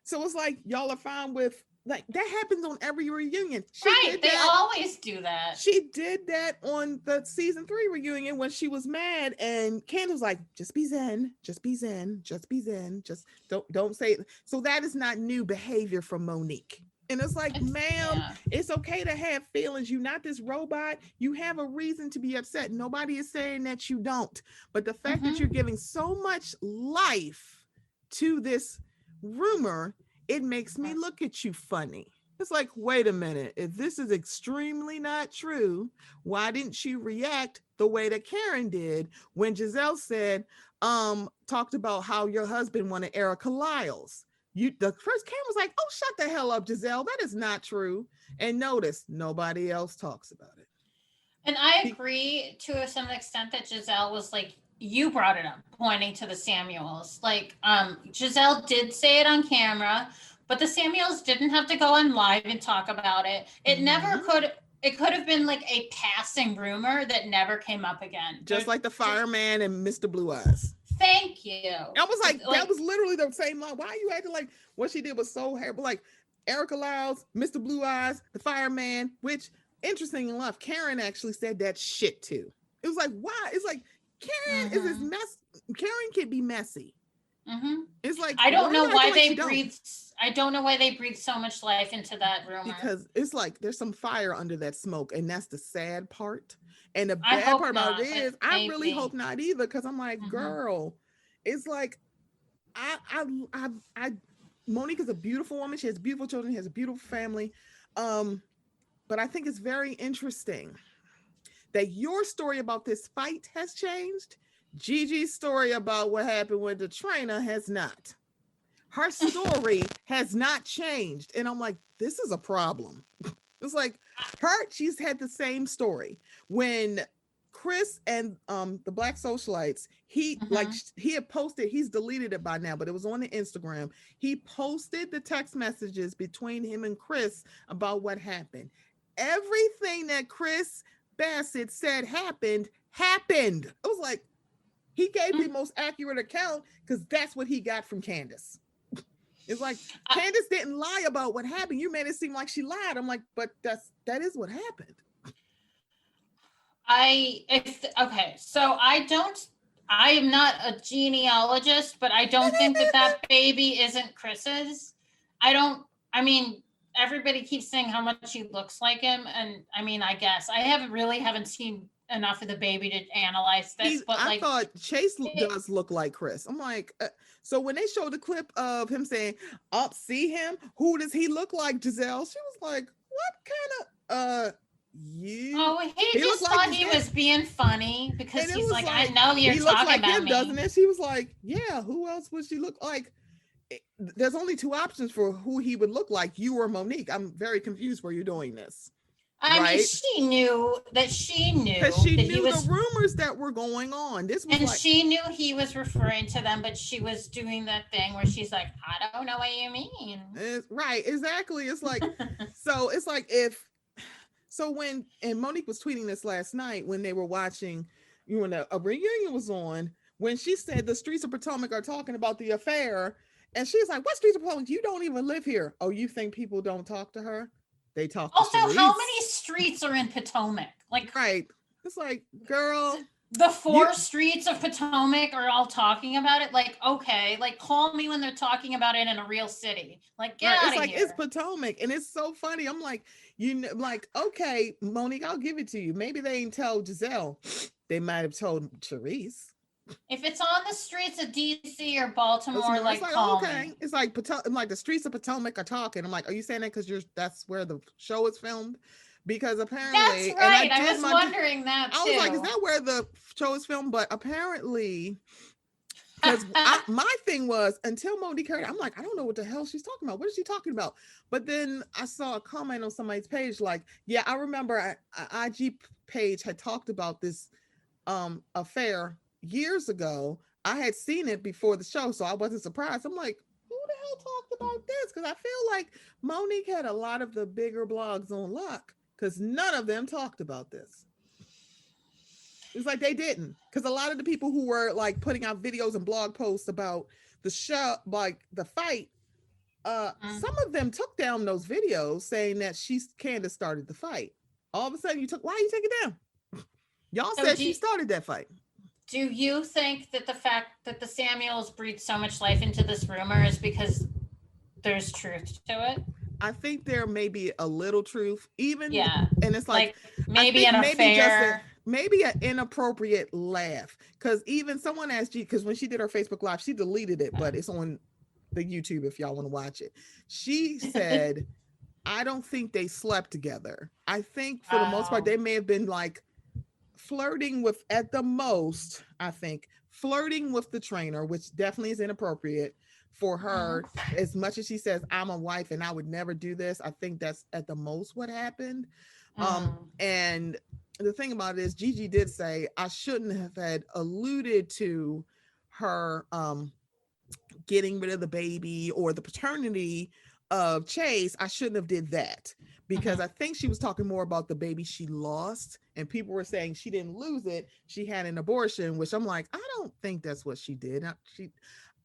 S1: So it's like y'all are fine with like that happens on every reunion.
S2: They always do that.
S1: She did that on the season 3 reunion when she was mad and Candace was like, just be zen, just be zen, just be zen, just don't say it. So that is not new behavior from Monique. And it's like, ma'am, it's okay to have feelings. You're not this robot. You have a reason to be upset. Nobody is saying that you don't. But the fact that you're giving so much life to this rumor, it makes me look at you funny. It's like, wait a minute. If this is extremely not true, why didn't you react the way that Karen did when Giselle said, talked about how your husband wanted Erica Lyles? The first Karen was like, oh, shut the hell up, Giselle. That is not true. And notice nobody else talks about it.
S2: And I agree to some extent that Giselle was like, you brought it up, pointing to the Samuels. Like, Giselle did say it on camera, but the Samuels didn't have to go on live and talk about it. It never could. It could have been like a passing rumor that never came up again.
S1: Just like the fireman and Mr. Blue Eyes.
S2: Thank you.
S1: I was like, that was literally the same line. Why are you acting like what she did was so terrible? Like Erica Lyles, Mr. Blue Eyes, the fireman, which interesting enough, Karen actually said that shit too. It was like, why? It's like Karen is this mess. Karen can be messy. It's like
S2: I don't know why they breathed. I don't know why they breathed so much life into that rumor.
S1: Because it's like there's some fire under that smoke, and that's the sad part. And the bad part about it is, I really hope not either, because I'm like, girl, it's like, Monique is a beautiful woman. She has beautiful children. She has a beautiful family. But I think it's very interesting that your story about this fight has changed. Gigi's story about what happened with the trainer has not. Her story has not changed. And I'm like, this is a problem. It's like she's had the same story. When Chris and the Black Socialites, he had posted, he's deleted it by now, but it was on the Instagram. He posted the text messages between him and Chris about what happened. Everything that Chris Bassett said happened. It was like, he gave the most accurate account because that's what he got from Candace. It's like, Candace didn't lie about what happened. You made it seem like she lied. I'm like, but that is what happened.
S2: So I am not a genealogist, but I don't think that baby isn't Chris's. I mean, everybody keeps saying how much he looks like him. And I mean, I guess I haven't seen enough of the baby to analyze this, but I
S1: thought Chase does look like Chris. I'm like, so when they showed the clip of him saying, "Up, see him? Who does he look like?" Giselle, she was like, "What kind of you?"
S2: Oh, he just thought he was being funny because he's like, I know you're
S1: he
S2: talking
S1: looks like
S2: about
S1: him,
S2: me,
S1: doesn't it? She was like, "Yeah, who else would she look like?" There's only 2 options for who he would look like, you or Monique. I'm very confused where you're doing this.
S2: I mean, she knew because she knew
S1: the rumors that were going on.
S2: She knew he was referring to them, but she was doing that thing where she's like, I don't know what you mean.
S1: Right, exactly. It's like, so it's like when Monique was tweeting this last night when they were watching, when a reunion was on, when she said the streets of Potomac are talking about the affair, and she's like, what streets of Potomac? You don't even live here. Oh, you think people don't talk to her? They talk to
S2: also,
S1: Sharice.
S2: How many streets are in Potomac? Like,
S1: right. It's like, girl.
S2: The 4 streets of Potomac are all talking about it. Like, okay, like call me when they're talking about it in a real city. Like, get out of here.
S1: It's Potomac. And it's so funny. I'm like, okay, Monique, I'll give it to you. Maybe they ain't tell Giselle. They might have told Sharice.
S2: If it's on the streets of DC or Baltimore, like call me.
S1: It's like the streets of Potomac are talking. I'm like, are you saying that because that's where the show is filmed? because
S2: That's
S1: apparently, and
S2: right. I
S1: did
S2: was
S1: my,
S2: wondering that
S1: I was like, is
S2: too.
S1: that where the show is filmed? But apparently, because my thing was until Monique heard it, I'm like, I don't know what the hell she's talking about. What is she talking about? But then I saw a comment on somebody's page, like, yeah, I remember an IG page had talked about this affair years ago. I had seen it before the show, so I wasn't surprised. I'm like, who the hell talked about this? Because I feel like Monique had a lot of the bigger blogs on lock, because none of them talked about this. It's like they didn't, because a lot of the people who were like putting out videos and blog posts about the show, like the fight, some of them took down those videos saying that Candace started the fight. All of a sudden, why you take it down? Y'all
S2: So
S1: said she started that fight.
S2: Do you think that the fact that the Samuels breathed so much life into this rumor is because there's truth to it?
S1: I think there may be a little truth, even,
S2: Yeah,
S1: and it's like
S2: maybe
S1: I think
S2: an
S1: maybe
S2: affair.
S1: maybe an inappropriate laugh, because even someone asked G, because when she did her Facebook Live, she deleted it, but it's on the YouTube if y'all want to watch it. She said, I don't think they slept together. I think for the most part, they may have been like flirting with, at the most, I think, flirting with the trainer, which definitely is inappropriate for her. As much as she says, I'm a wife and I would never do this, I think that's at the most what happened. And the thing about it is, Gigi did say, I shouldn't have had alluded to her getting rid of the baby or the paternity of Chase. I shouldn't have did that, because I think she was talking more about the baby she lost, and people were saying she didn't lose it, she had an abortion, which I'm like, I don't think that's what she did. She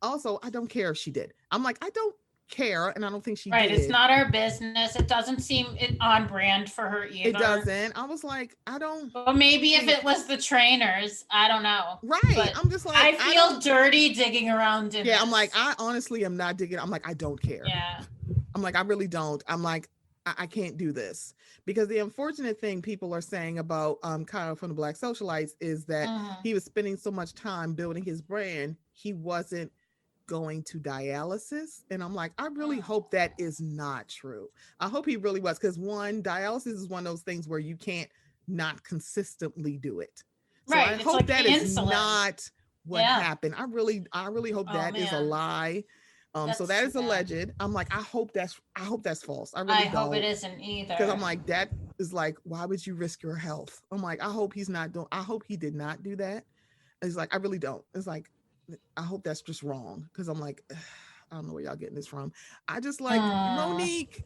S1: also, I don't care if she did. I'm like, I don't care, and I don't think she did.
S2: It's not our business. It doesn't seem on brand for her either.
S1: It doesn't. I was like, I don't.
S2: But maybe if it was the trainers, I don't know.
S1: Right.
S2: But
S1: I'm just like,
S2: I feel dirty digging around in this.
S1: I'm like, I honestly am not digging. I'm like, I don't care.
S2: Yeah.
S1: I'm like, I really don't. I'm like, I can't do this, because the unfortunate thing people are saying about Kyle from the Black Socialites is that he was spending so much time building his brand, he wasn't going to dialysis. And I'm like, I really hope that is not true. I hope he really was, because one, dialysis is one of those things where you can't not consistently do it. So I hope like that is not what happened. I really hope that is a lie. So that is alleged. I'm like, I hope that's false. I really don't.
S2: Hope it isn't either.
S1: Because I'm like, that is like, why would you risk your health? I'm like, I hope he's not doing. I hope he did not do that. It's like, I really don't. It's like, I hope that's just wrong. Because I'm like, I don't know where y'all getting this from. I just like, Monique,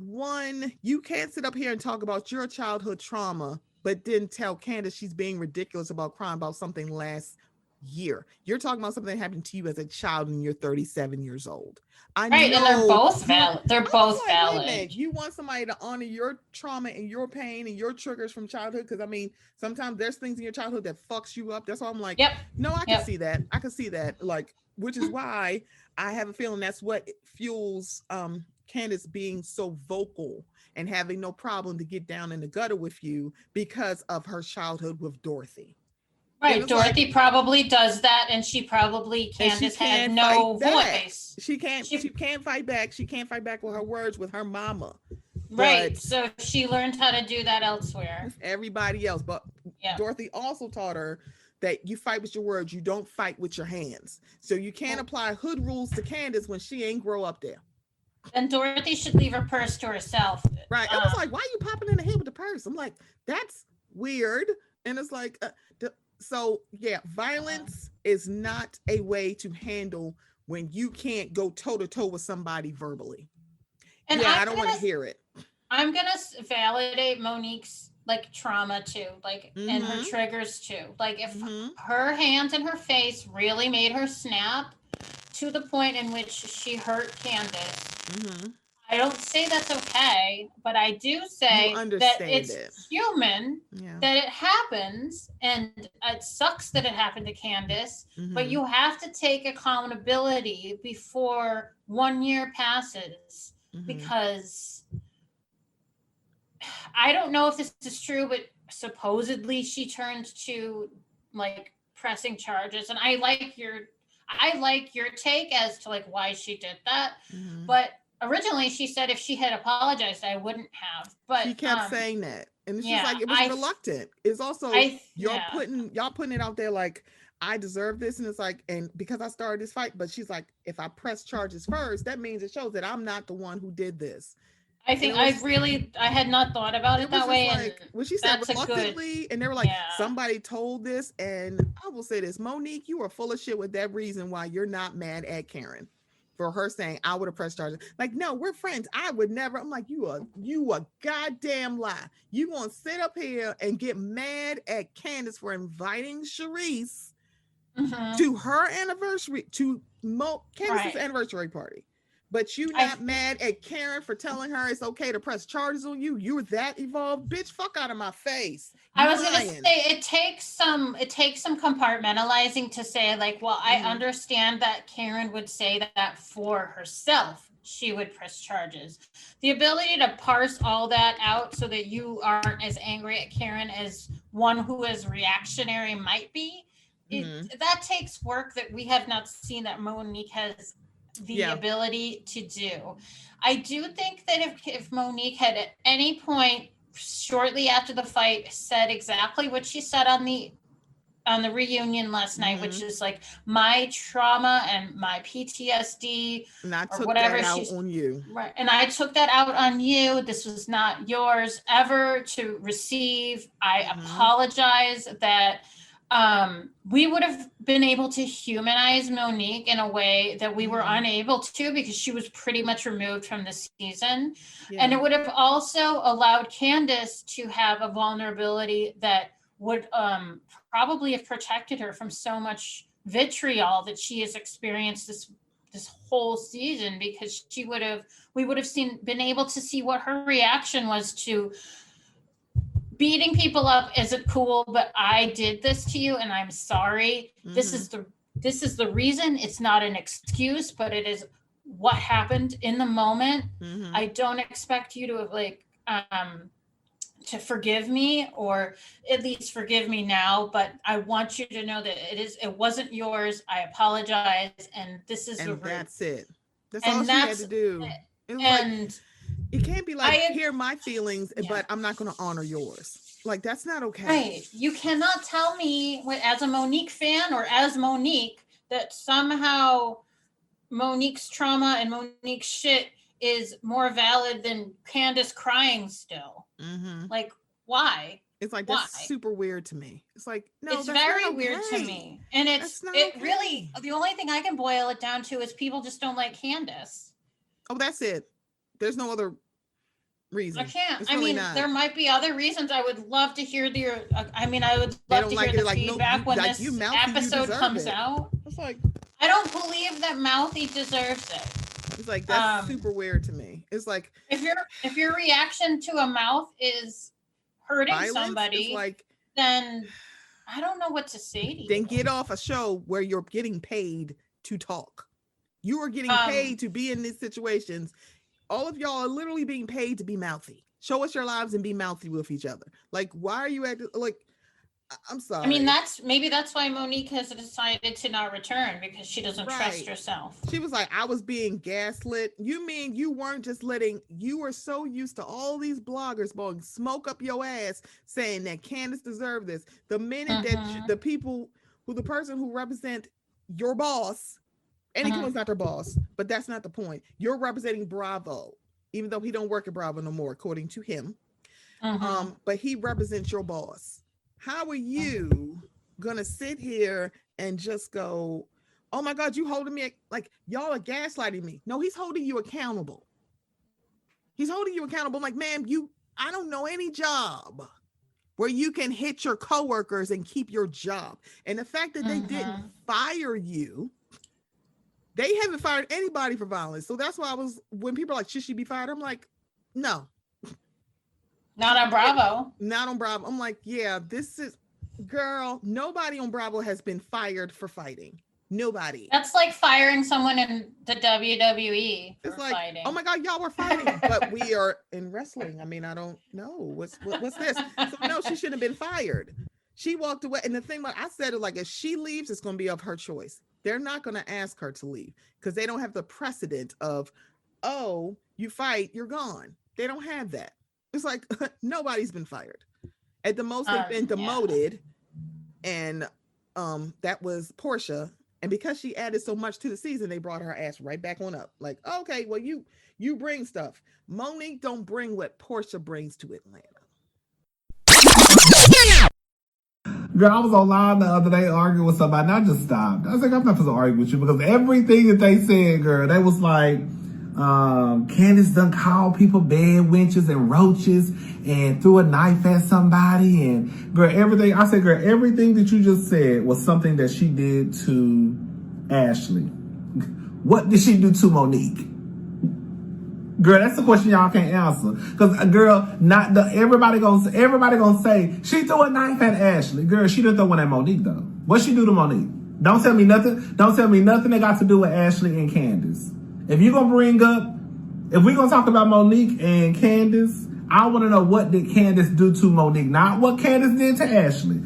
S1: one, you can't sit up here and talk about your childhood trauma, but then tell Candace she's being ridiculous about crying about something last year. You're talking about something that happened to you as a child and you're 37 years old. I know,
S2: and they're both valid. They're both valid.
S1: You want somebody to honor your trauma and your pain and your triggers from childhood, because I mean, sometimes there's things in your childhood that fucks you up. That's why I'm like, no, I can see that. I can see that. Like, which is why I have a feeling that's what fuels Candace being so vocal and having no problem to get down in the gutter with you, because of her childhood with Dorothy.
S2: Right, Dorothy like, probably does that, and she probably Candace had no voice.
S1: She can't fight back. She can't fight back with her words with her mama.
S2: Right. So she learned how to do that elsewhere.
S1: With everybody else. But Dorothy also taught her that you fight with your words, you don't fight with your hands. So you can't apply hood rules to Candace when she ain't grow up there.
S2: And Dorothy should leave her purse to herself.
S1: Right. I was like, why are you popping in the head with the purse? I'm like, that's weird. And it's like, so yeah, violence is not a way to handle when you can't go toe to toe with somebody verbally. And I don't want to hear it.
S2: I'm gonna validate Monique's like trauma too, like and her triggers too. Like if her hands and her face really made her snap to the point in which she hurt Candace. I don't say that's okay, but I do say that it's human, that it happens, and it sucks that it happened to Candace, but you have to take accountability before 1 year passes, because I don't know if this is true, but supposedly she turned to like pressing charges, and I like your take as to like why she did that, but originally she said if she had apologized, I wouldn't have. But
S1: she kept saying that, and it's just
S2: yeah,
S1: like it was reluctant. It's also
S2: yeah.
S1: y'all putting it out there like I deserve this, and it's like, and because I started this fight, but she's like, if I press charges first, that means it shows that I'm not the one who did this.
S2: I think I had not thought about it that way.
S1: Like
S2: And
S1: when she said reluctantly, and they were like, somebody told this, and I will say this, Monique, you are full of shit with that reason why you're not mad at Karen for her saying I would have pressed charges. Like, no, we're friends. I would never. I'm like, you a goddamn lie. You gonna sit up here and get mad at Candace for inviting Charisse to her anniversary, to Candace's anniversary party. But you not mad at Karen for telling her it's okay to press charges on you? You're that evolved, bitch. Fuck out of my face.
S2: I was gonna say it takes some compartmentalizing to say like, well, I understand that Karen would say that for herself, she would press charges. The ability to parse all that out so that you aren't as angry at Karen as one who is reactionary might be, that takes work that we have not seen that Monique has the ability to do. I do think that if Monique had at any point shortly after the fight said exactly what she said on the reunion last night, which is like my trauma and my PTSD,
S1: and I took that out on you.
S2: Right. And I took that out on you. This was not yours ever to receive. I apologize that we would have been able to humanize Monique in a way that we were unable to because she was pretty much removed from the season. Yeah. And it would have also allowed Candace to have a vulnerability that would probably have protected her from so much vitriol that she has experienced this whole season, because we would have been able to see what her reaction was to beating people up. Is it cool? But I did this to you and I'm sorry. This is the reason. It's not an excuse, but it is what happened in the moment. I don't expect you to to forgive me, or at least forgive me now, but I want you to know that it wasn't yours. I apologize. And this is
S1: that's it. That's all she had to do. It can't be like, hear my feelings, but I'm not going to honor yours. Like, that's not okay.
S2: Right. You cannot tell me as a Monique fan or as Monique that somehow Monique's trauma and Monique's shit is more valid than Candace crying still. Like, why?
S1: It's like, that's super weird to me. It's like, no,
S2: it's very weird to me. And really, the only thing I can boil it down to is people just don't like Candace.
S1: Oh, that's it. There's no other reason.
S2: I can't. There might be other reasons. I would love to hear I would love to hear the feedback when this episode comes out.
S1: It's like,
S2: I don't believe that Mouthy deserves it.
S1: It's like, that's super weird to me. It's like,
S2: if your reaction to a mouth is hurting somebody, then I don't know what to say to you.
S1: Then get off a show where you're getting paid to talk. You are getting paid to be in these situations. All of y'all are literally being paid to be mouthy. Show us your lives and be mouthy with each other. Like, why are you acting like? I'm sorry.
S2: I mean, that's why Monique has decided to not return, because she doesn't trust herself.
S1: She was like, I was being gaslit. You mean you weren't just you were so used to all these bloggers blowing smoke up your ass saying that Candace deserved this. The minute that the person who represent your boss, anyone's not their boss, but that's not the point. You're representing Bravo, even though he don't work at Bravo no more, according to him. But he represents your boss. How are you gonna sit here and just go, oh my God, you holding me, like, y'all are gaslighting me? No, he's holding you accountable. He's holding you accountable. Like, ma'am, I don't know any job where you can hit your coworkers and keep your job. And the fact that they didn't fire you, they haven't fired anybody for violence. So that's why when people are like, should she be fired? I'm like, no.
S2: Not on Bravo.
S1: Not on Bravo. I'm like, yeah, girl, nobody on Bravo has been fired for fighting. Nobody.
S2: That's like firing someone in the WWE for fighting.
S1: Oh my God, y'all were fighting, but we are in wrestling. I mean, I don't know. What's this? So no, she shouldn't have been fired. She walked away. And the thing, I said it, like, if she leaves, it's going to be of her choice. They're not going to ask her to leave because they don't have the precedent of oh, you fight, you're gone. They don't have that. It's like nobody's been fired. At the most, they've been demoted, and that was Portia. And because she added so much to the season, they brought her ass right back on up. Like, okay, well, you bring stuff. Monique don't bring what Portia brings to Atlanta.
S3: Girl, I was online the other day arguing with somebody, and I just stopped. I was like, I'm not supposed to argue with you, because everything that they said, girl, they was like, Candace done called people bed wenches and roaches and threw a knife at somebody, and girl, everything. I said, girl, everything that you just said was something that she did to Ashley. What did she do to Monique? Girl, that's the question y'all can't answer. Cause girl, everybody gonna say she threw a knife at Ashley. Girl, she didn't throw one at Monique though. What she do to Monique? Don't tell me nothing. Don't tell me nothing that got to do with Ashley and Candace. If we gonna talk about Monique and Candace, I want to know, what did Candace do to Monique? Not what Candace did to Ashley.